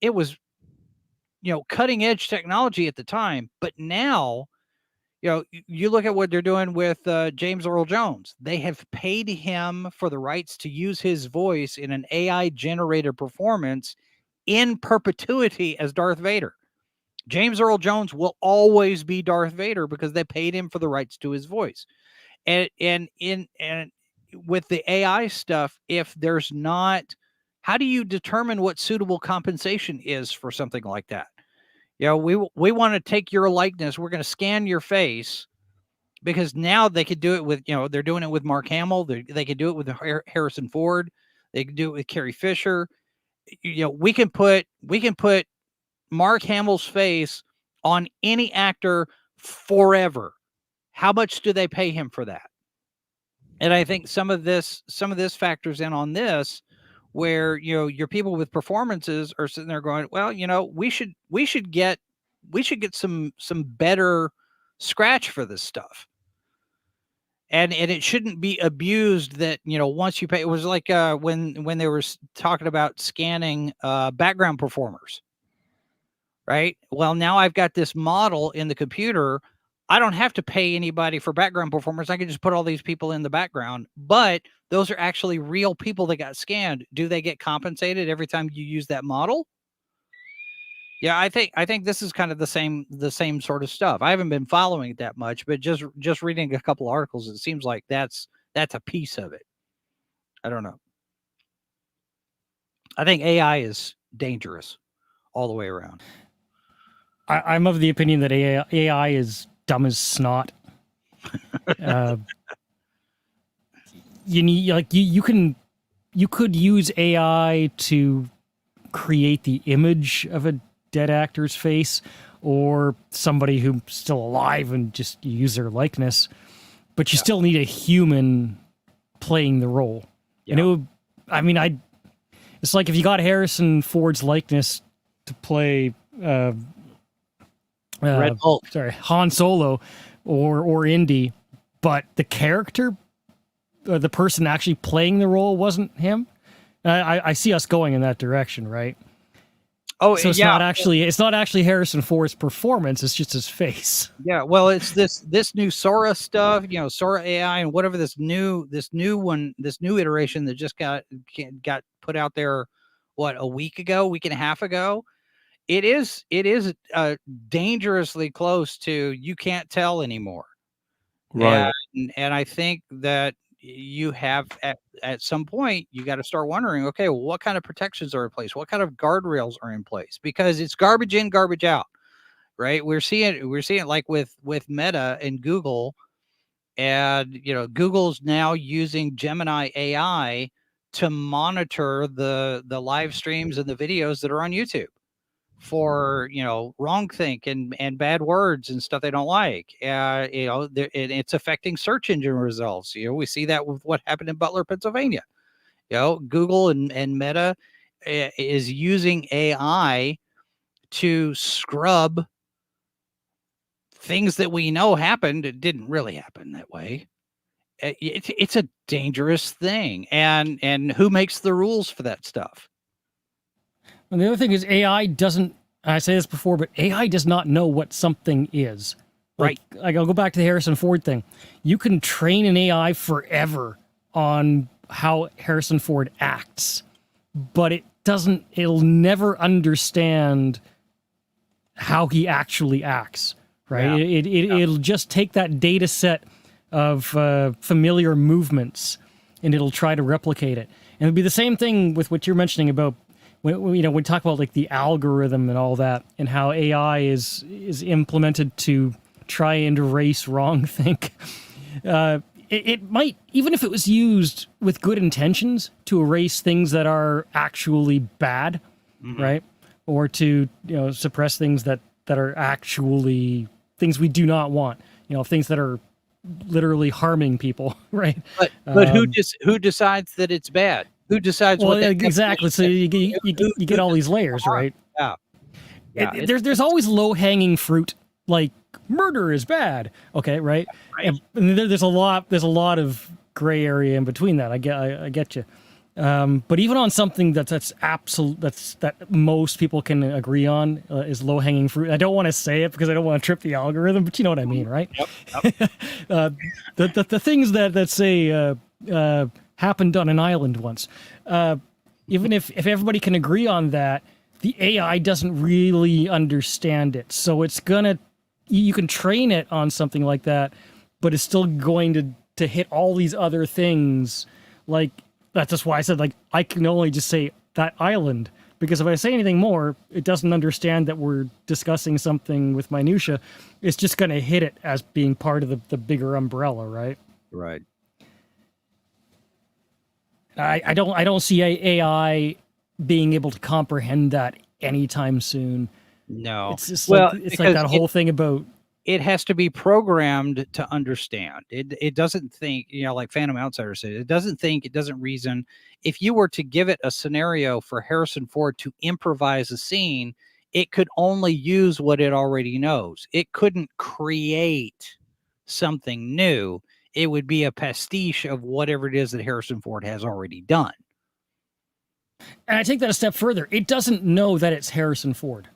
cutting edge technology at the time, but now, you look at what they're doing with James Earl Jones. They have paid him for the rights to use his voice in an AI generated performance in perpetuity as Darth Vader. James Earl Jones will always be Darth Vader because they paid him for the rights to his voice. And with the AI stuff, if there's not, how do you determine what suitable compensation is for something like that? We want to take your likeness. We're going to scan your face, because now they could do it with, they're doing it with Mark Hamill. They could do it with Harrison Ford. They could do it with Carrie Fisher. We can put Mark Hamill's face on any actor forever. How much do they pay him for that? And I think some of this factors in on this, where your people with performances are sitting there going, well, we should get some better scratch for this stuff, and it shouldn't be abused. That once you pay, it was like when they were talking about scanning background performers, right? Well, now I've got this model in the computer. I don't have to pay anybody for background performers. I can just put all these people in the background, but those are actually real people that got scanned. Do they get compensated every time you use that model? Yeah, I think this is kind of the same sort of stuff. I haven't been following it that much, but just reading a couple of articles, it seems like that's a piece of it. I don't know. I think AI is dangerous all the way around. I'm of the opinion that AI is dumb as snot. You could use AI to create the image of a dead actor's face, or somebody who's still alive and just use their likeness. but you still need a human playing the role. And it would, I mean, it's like if you got Harrison Ford's likeness to play Red Bull. Han Solo or Indy, but the character, the person actually playing the role wasn't him. I see us going in that direction, right? Oh, so it's not actually Harrison Ford's performance; it's just his face. Yeah, well, it's this new Sora stuff, Sora AI, and whatever this new iteration that just got put out there, a week and a half ago. It is dangerously close to you can't tell anymore, Right. And I think that you have at some point you got to start wondering, okay, well, what kind of protections are in place? What kind of guardrails are in place? Because it's garbage in, garbage out, right? We're seeing like with Meta and Google, and Google's now using Gemini AI to monitor the live streams and the videos that are on YouTube for wrong think and bad words and stuff they don't like. It's affecting search engine results. We see that with what happened in Butler, Pennsylvania. Google and Meta is using AI to scrub things that we know happened. It didn't really happen that way. It's a dangerous thing, and who makes the rules for that stuff? And the other thing is AI doesn't, I say this before, but AI does not know what something is. Like I'll go back to the Harrison Ford thing. You can train an AI forever on how Harrison Ford acts, but it'll never understand how he actually acts, right? Yeah. It'll just take that data set of familiar movements and it'll try to replicate it. And it'll be the same thing with what you're mentioning about when we talk about like the algorithm and all that, and how AI is implemented to try and erase wrongthink. It might, even if it was used with good intentions, to erase things that are actually bad, right? Or to suppress things that are actually things we do not want. Things that are literally harming people, right? But who decides that it's bad? Who decides? Well, exactly. So you get all these layers, right? Yeah. There's always low hanging fruit, like murder is bad. Okay, right? And there's a lot of gray area in between that. I get you. But even on something that's absolute, that most people can agree on is low hanging fruit. I don't want to say it because I don't want to trip the algorithm, but you know what I mean, right? Yep. The things that say happened on an island once. Even if everybody can agree on that, the AI doesn't really understand it. So you can train it on something like that, but it's still going to hit all these other things. Like, that's just why I said, like, I can only just say that island, because if I say anything more, it doesn't understand that we're discussing something with minutia. It's just going to hit it as being part of the bigger umbrella, right? Right. I don't see AI being able to comprehend that anytime soon. No. It's just like that whole thing about it has to be programmed to understand. It doesn't think, like Phantom Outsider said, it doesn't think, it doesn't reason. If you were to give it a scenario for Harrison Ford to improvise a scene, it could only use what it already knows. It couldn't create something new. It would be a pastiche of whatever it is that Harrison Ford has already done. And I take that a step further. It doesn't know that it's Harrison Ford.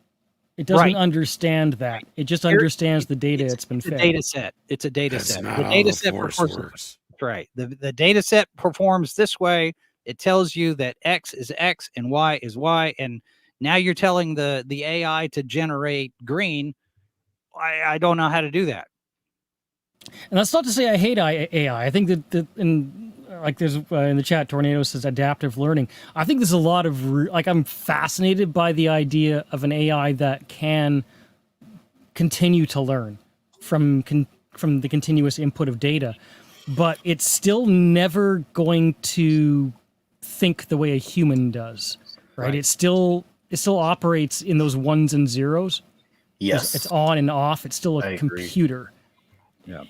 It doesn't understand that. It just understands the data it's been fed. Data set. It's a data That's set. not The how data the set Force performs. works. Right. The data set performs this way. It tells you that X is X and Y is Y. And now you're telling the AI to generate green. I don't know how to do that. And that's not to say I hate AI. I think that like there's in the chat, Tornado says adaptive learning. I think there's a lot of I'm fascinated by the idea of an AI that can continue to learn from the continuous input of data, but it's still never going to think the way a human does, right? It still operates in those ones and zeros. Yes, It's on and off. It's still a computer. Yeah.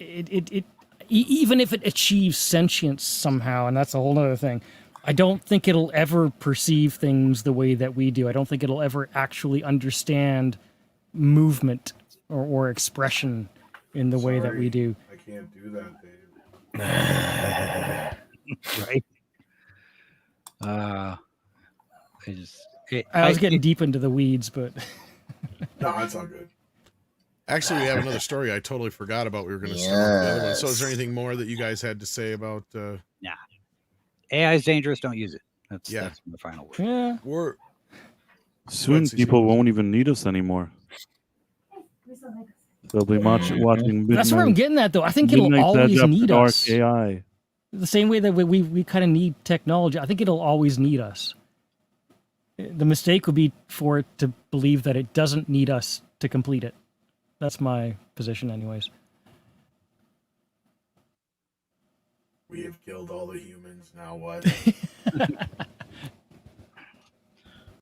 even if it achieves sentience somehow, and that's a whole other thing, I don't think it'll ever perceive things the way that we do. I don't think it'll ever actually understand movement or expression in the way that we do. I can't do that, Dave. Right. I was getting deep into the weeds, but No, that's all good. Actually, we have another story I totally forgot about. We were going to start with the other one. So is there anything more that you guys had to say about... Nah. AI is dangerous. Don't use it. That's the final word. yeah. Soon people won't even need us anymore. They'll be watching. That's where I'm getting at, though. I think it'll always need dark us. AI. The same way that we kind of need technology. I think it'll always need us. The mistake would be for it to believe that it doesn't need us to complete it. That's my position, anyways. We have killed all the humans. Now what?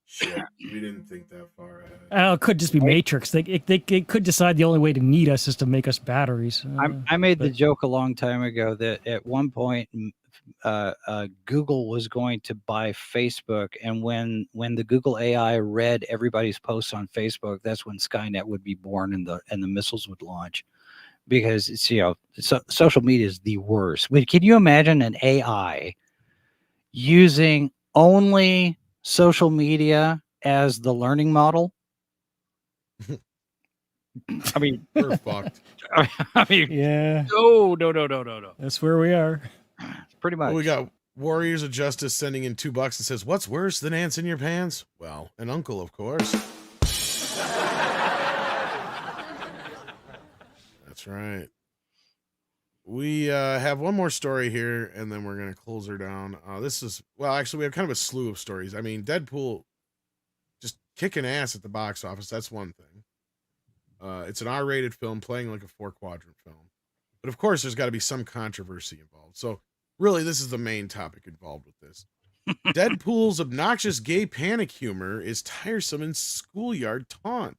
Shit, we didn't think that far ahead. It could just be Matrix. They could decide the only way to need us is to make us batteries. I made the joke a long time ago that at one point Google was going to buy Facebook, and when the Google AI read everybody's posts on Facebook, that's when Skynet would be born and the missiles would launch. Because it's social media is the worst. Can you imagine an AI using only social media as the learning model? I mean, we're fucked. I mean, yeah. No. That's where we are. Pretty much. Well, we got Warriors of Justice sending in $2 and says, "What's worse than ants in your pants?" Well, an uncle, of course. That's right. We have one more story here, and then we're going to close her down. Actually, we have kind of a slew of stories. I mean, Deadpool just kicking ass at the box office. That's one thing. It's an R-rated film playing like a 4-quadrant film. But of course, there's got to be some controversy involved. So really, this is the main topic involved with this. Deadpool's obnoxious gay panic humor is tiresome and schoolyard taunt.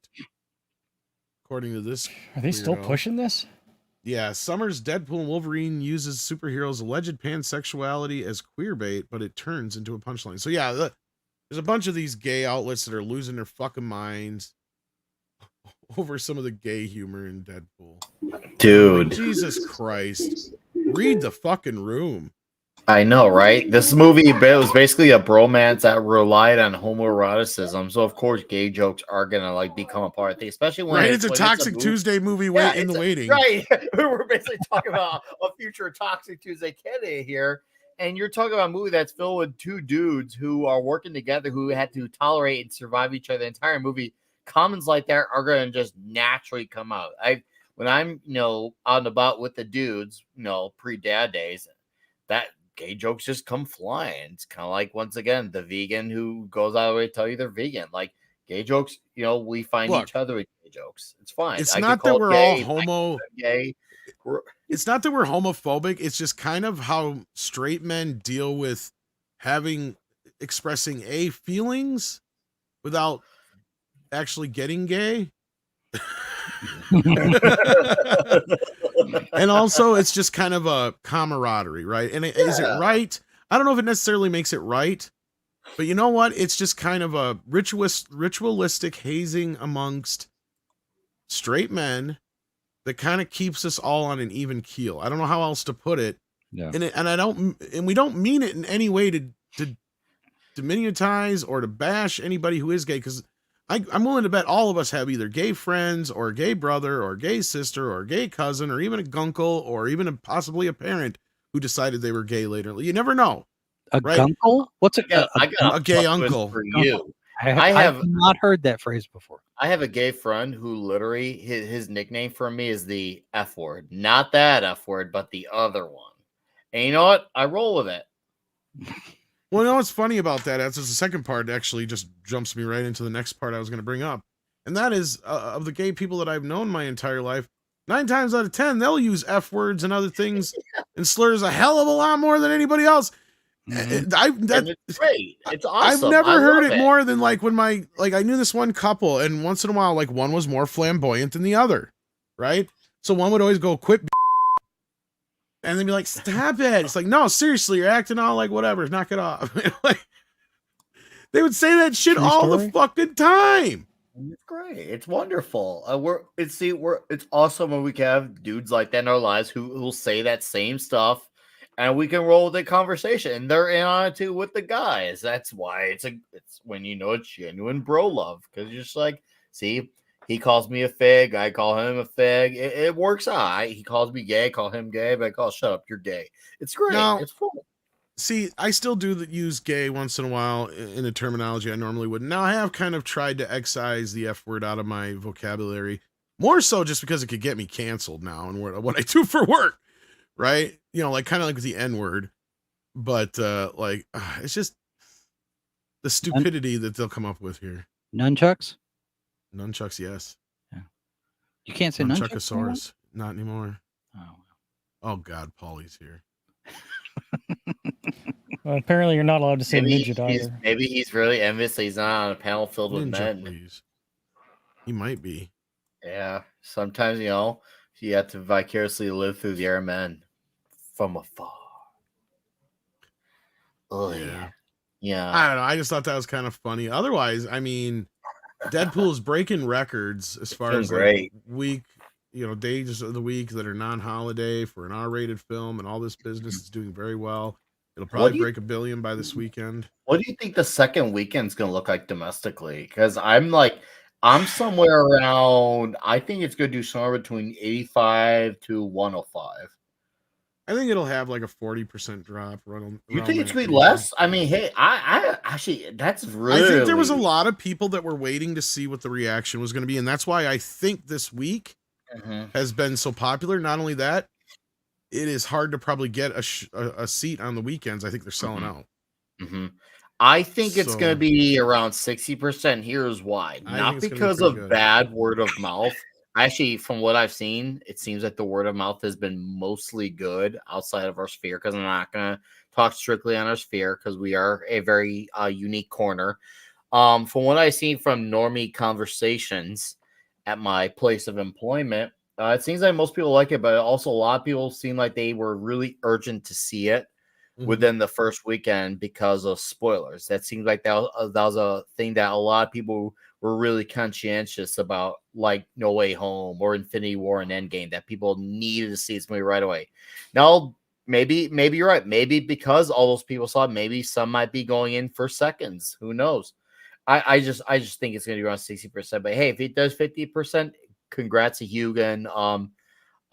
According to this, are they still pushing this? Yeah, Summers' Deadpool and Wolverine uses superheroes' alleged pansexuality as queer bait, but it turns into a punchline. So yeah, there's a bunch of these gay outlets that are losing their fucking minds over some of the gay humor in Deadpool. Dude. Jesus Christ. Read the fucking room. I know, right? This movie was basically a bromance that relied on homoeroticism. So of course, gay jokes are gonna become a part of it, especially when it's a Toxic Tuesday movie in the waiting. Right. We're basically talking about a future Toxic Tuesday candidate here. And you're talking about a movie that's filled with two dudes who are working together, who had to tolerate and survive each other the entire movie. Comments like that are gonna just naturally come out. When I'm out and about with the dudes, pre-dad days, that gay jokes just come flying. It's kind of like, once again, the vegan who goes out of the way to tell you they're vegan. Like, gay jokes, we find each other with gay jokes. It's fine. It's not that we're all homo. Gay. It's not that we're homophobic. It's just kind of how straight men deal with expressing feelings without actually getting gay. And also, it's just kind of a camaraderie, right? And is it right? I don't know if it necessarily makes it right, but you know what? It's just kind of a ritualistic hazing amongst straight men that kind of keeps us all on an even keel. I don't know how else to put it. Yeah. And we don't mean it in any way to diminutize or to bash anybody who is gay, because I'm willing to bet all of us have either gay friends or a gay brother or a gay sister or a gay cousin or even a gunkle or even possibly a parent who decided they were gay later. You never know. A gunkle? What's a gay uncle? For you. I have not heard that phrase before. I have a gay friend who literally, his nickname for me is the F word. Not that F word, but the other one. And you know what? I roll with it. Well, you know what's funny about that? That's the second part actually just jumps me right into the next part I was going to bring up. And that is, of the gay people that I've known my entire life, 9 times out of 10, they'll use F words and other things and slurs a hell of a lot more than anybody else. Mm-hmm. It's great. It's awesome. I've never heard it more than when I knew this one couple, and once in a while, one was more flamboyant than the other, right? So one would always go, "Quit," And they'd be like, stop it. It's like, no, seriously, you're acting all like whatever. Knock it off. Like, they would say that shit True all the story. fucking time. It's great. It's wonderful. It's awesome when we can have dudes like that in our lives who'll say that same stuff, and we can roll with the conversation. And they're in on it too with the guys. That's why it's when you know it's genuine bro love, because you're just like, see, he calls me a fag, I call him a fag. It works out. He calls me gay, I call him gay, but I call shut up, you're gay. It's great. Now- It's fun. See, I still do use gay once in a while in a terminology I normally wouldn't. Now, I have kind of tried to excise the F word out of my vocabulary, more so just because it could get me canceled now and what I do for work, right? You know, like kind of like the N word, but it's just the stupidity that they'll come up with here. Nunchucks? Nunchucks, yes. You can't say nunchucks anymore? Nunchuckosaurus, not anymore. Oh. Oh God, Paulie's here. Well, apparently, you're not allowed to say midget Maybe either. he's really envious that he's not on a panel filled with Ninja, men. please. He might be. Yeah, sometimes you have to vicariously live through the air men from afar. Oh yeah. I don't know. I just thought that was kind of funny. Otherwise, I mean, Deadpool's breaking records as far doing as great. week, days of the week that are non-holiday for an R-rated film, and all this business is doing very well. It'll probably break $1 billion by this weekend. What do you think the second weekend's gonna look like domestically? Because I'm somewhere around. I think it's gonna do somewhere between 85 to 105. I think it'll have like a 40% drop. You think it's gonna be less? I mean, hey, I actually that's really. I think there was a lot of people that were waiting to see what the reaction was going to be, and that's why I think this week has been so popular. Not only that, it is hard to probably get a seat on the weekends. I think they're selling out. I think it's going to be around 60%. Here's why. Not because of bad word of mouth. Actually, from what I've seen, it seems like the word of mouth has been mostly good outside of our sphere, because I'm not going to talk strictly on our sphere because we are a very unique corner. From what I've seen from normie conversations at my place of employment, it seems like most people like it, but also a lot of people seem like they were really urgent to see it within the first weekend because of spoilers. That seems like that was a thing that a lot of people were really conscientious about, like No Way Home or Infinity War and Endgame, that people needed to see this movie right away. Now, maybe you're right. Maybe because all those people saw it, maybe some might be going in for seconds. Who knows? I just think it's going to be around 60%. But hey, if it does 50%, congrats to Hugh and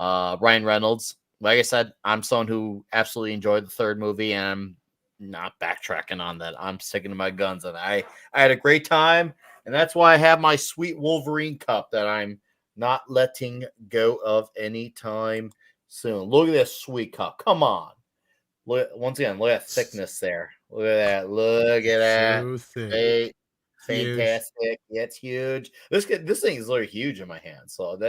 Ryan Reynolds. Like I said, I'm someone who absolutely enjoyed the third movie, and I'm not backtracking on that. I'm sticking to my guns, and I had a great time, and that's why I have my sweet Wolverine cup that I'm not letting go of anytime soon. Look at this sweet cup. Come on. Look, once again, look at that thickness there. Look at that. Look at that. So thick. Hey, fantastic. Yeah, it's huge. This thing is literally huge in my hand. So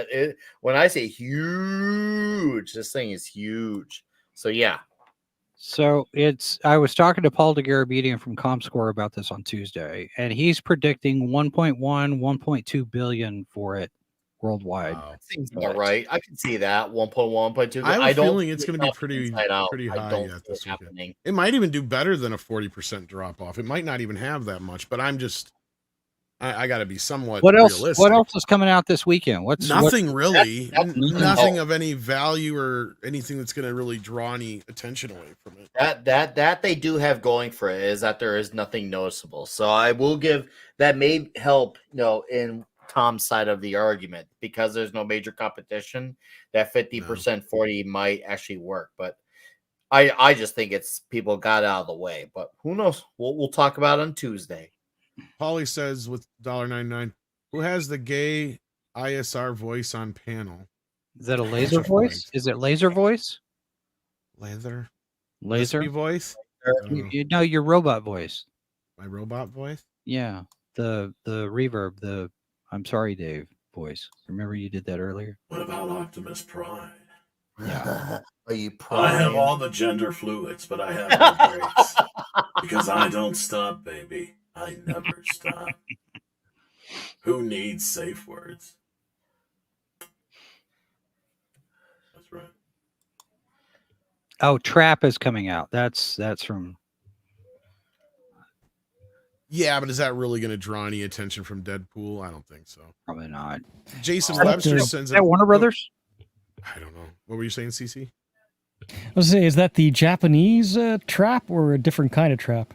when I say huge, this thing is huge. So yeah. So I was talking to Paul DeGarabedian from ComScore about this on Tuesday, and he's predicting 1.1, 1.2 billion for it worldwide. Wow. That seems about right. I can see that 1.1, 1.2. I have a feeling it's going to be pretty high yet this weekend. It might even do better than a 40% drop off. It might not even have that much, but I got to be somewhat realistic. What else is coming out this weekend? Nothing really. That's nothing of any value or anything that's going to really draw any attention away from it. That they do have going for it is that there is nothing noticeable. So I will give that may help, in Tom's side of the argument, because there's no major competition. That 50% 40 might actually work, but I just think it's people got out of the way. But who knows? We'll talk about it on Tuesday. Paulie says with $1.99, who has the gay ISR voice on panel? Is that a laser voice? Is it laser voice? Laser voice? No, your robot voice. My robot voice? Yeah, the reverb, the I'm sorry, Dave voice. Remember you did that earlier? What about Optimus Prime? Yeah. Are you I have all the gender fluids, but I have no brakes. Because I don't stop, baby. I never stop. Who needs safe words? That's right. Oh, Trap is coming out. That's from. Yeah, but is that really going to draw any attention from Deadpool? I don't think so. Probably not. Jason Except Webster there's- sends Is that Warner Brothers? I don't know. What were you saying, CC? I was saying, is that the Japanese trap or a different kind of trap?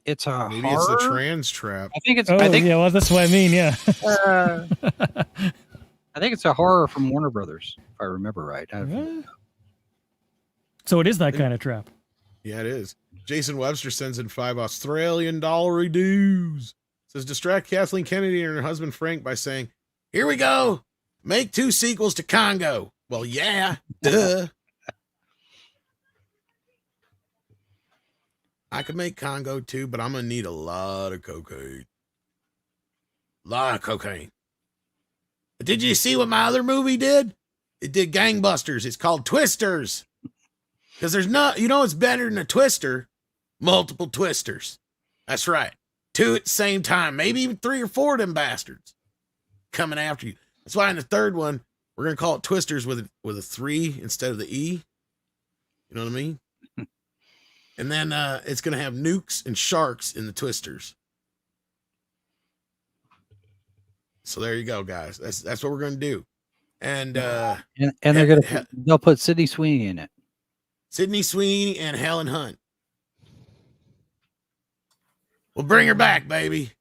It's a Maybe horror? it's a trans trap. I think it's. Oh, I think. yeah, well, that's what I mean, yeah. I think it's a horror from Warner Brothers, if I remember right. So it is that kind of trap. Yeah, it is. Jason Webster sends in $5 Australian dues. Says distract Kathleen Kennedy and her husband Frank by saying, "Here we go. Make 2 sequels to Congo." Well, yeah, duh. I could make Congo too, but I'm gonna need a lot of cocaine. Lot of cocaine. But did you see what my other movie did? It did gangbusters. It's called Twisters. Because there's not, it's better than a twister. Multiple twisters. That's right. 2 at the same time. Maybe even 3 or 4 of them bastards coming after you. That's why in the third one, we're going to call it Twisters with a 3 instead of the E. You know what I mean? And then it's going to have nukes and sharks in the Twisters. So there you go, guys. That's what we're going to do. And they'll put Sydney Sweeney in it. Sydney Sweeney and Helen Hunt. We'll bring her back, baby.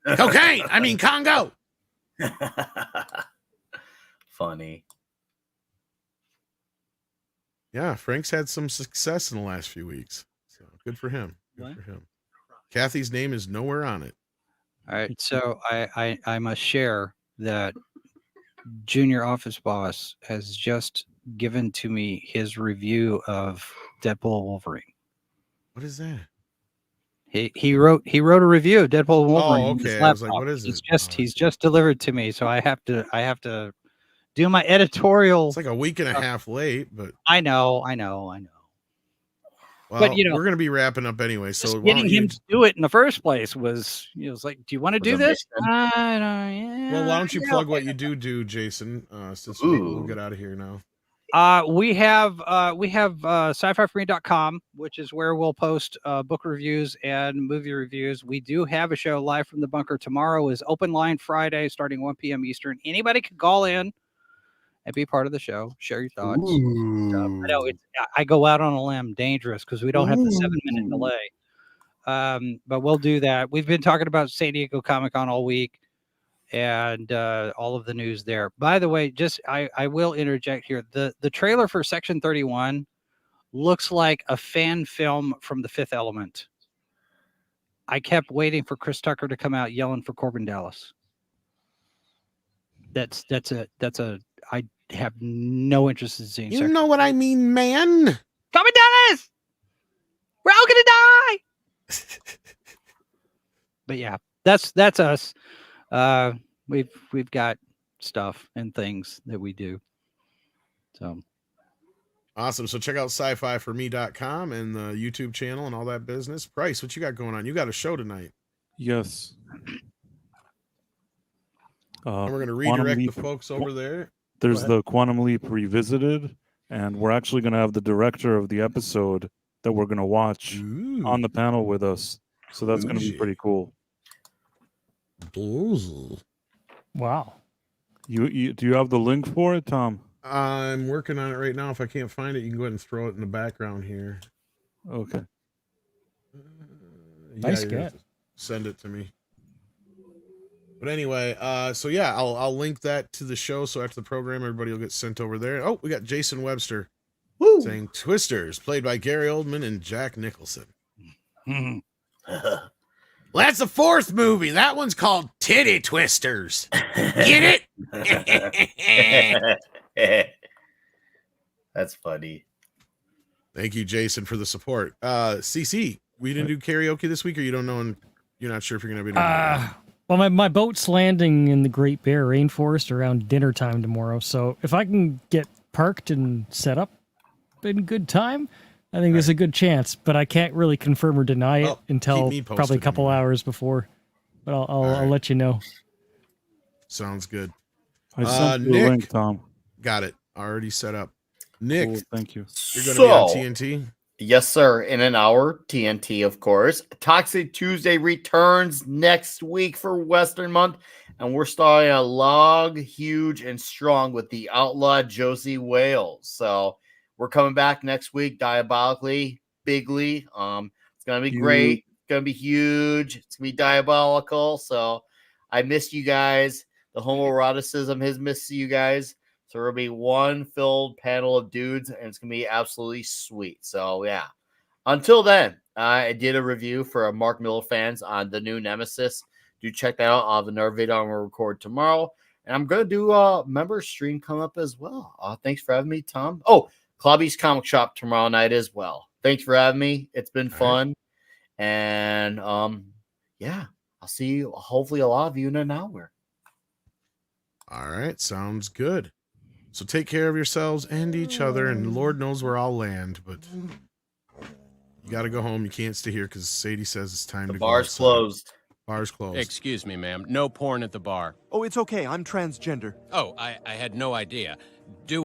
Cocaine. I mean, Congo. Funny. Yeah, Frank's had some success in the last few weeks. So good for him. Good for him. Kathy's name is nowhere on it. All right. So I must share that Junior Office Boss has just given to me his review of Deadpool Wolverine. What is that? He wrote a review of Deadpool Wolverine. Oh, on his okay. I was like, laptop. what is it? He's just delivered to me, so I have to do my editorial. It's like a week and a half late, but I know. well, But, we're gonna be wrapping up anyway. So Just why getting don't you, him to do it in the first place was, it was like, do you want to do a this? mission. well, why don't you plug what you do, Jason? Since we'll get out of here now. We have sci-fi-free.com, which is where we'll post book reviews and movie reviews. We do have a show live from the bunker. Tomorrow is open line Friday, starting 1 p.m. Eastern. Anybody can call in and be part of the show. Share your thoughts. I know I go out on a limb, dangerous, because we don't have the 7-minute delay. But we'll do that. We've been talking about San Diego Comic-Con all week and all of the news there. By the way, I will interject here. The trailer for Section 31 looks like a fan film from The Fifth Element. I kept waiting for Chris Tucker to come out yelling for Corbin Dallas. I have no interest in seeing. You know what I mean, man. Corbin Dallas, we're all gonna die. But yeah, that's us. We've got stuff and things that we do. So Awesome. So check out sci-fi4me.com and the YouTube channel and all that business. Price, what you got going on? You got a show tonight. Yes. And we're going to redirect the folks over there. There's the Quantum Leap Revisited, and we're actually going to have the director of the episode that we're going to watch on the panel with us. So that's going to be pretty cool. Wow. Do you have the link for it, Tom? I'm working on it right now. If I can't find it, you can go ahead and throw it in the background here. Okay. Nice you get. have to send it to me. But anyway, so yeah, I'll link that to the show. So after the program, everybody will get sent over there. Oh, we got Jason Webster saying Twisters, played by Gary Oldman and Jack Nicholson. Well, that's the 4th movie. That one's called Titty Twisters. Get it? That's funny. Thank you, Jason, for the support. CC, we didn't do karaoke this week, or you don't know, and you're not sure if you're going to be doing it? Well, my boat's landing in the Great Bear Rainforest around dinner time tomorrow. So if I can get parked and set up in good time, I think there's a good chance. But I can't really confirm or deny it until probably a couple hours before. But I'll let you know. Sounds good. I sent you the link, Tom. Got it. Already set up. Nick, Cool, thank you. you're going to be on So, TNT. yes, sir. In an hour, TNT, of course. Toxic Tuesday returns next week for Western Month, and we're starting a log huge and strong with the outlaw Josie Wales. So we're coming back next week, diabolically, bigly. It's gonna be great. It's gonna be huge. It's gonna be diabolical. So I missed you guys. The homoeroticism has missed you guys. So there'll be one filled panel of dudes, and it's gonna be absolutely sweet. So yeah. Until then, I did a review for Mark Miller fans on the new Nemesis. Do check that out. I'll have another video I'm gonna record tomorrow, and I'm gonna do a member stream come up as well. Thanks for having me, Tom. Oh, Clubby's Comic Shop tomorrow night as well. Thanks for having me. It's been fun, and yeah, I'll see you. Hopefully, a lot of you in an hour. All right, sounds good. So take care of yourselves and each other, and Lord knows where I'll land, but you got to go home. You can't stay here because Sadie says it's time to go. The bar's closed. Bar's closed. Excuse me, ma'am. No porn at the bar. Oh, it's okay. I'm transgender. Oh, I had no idea. Do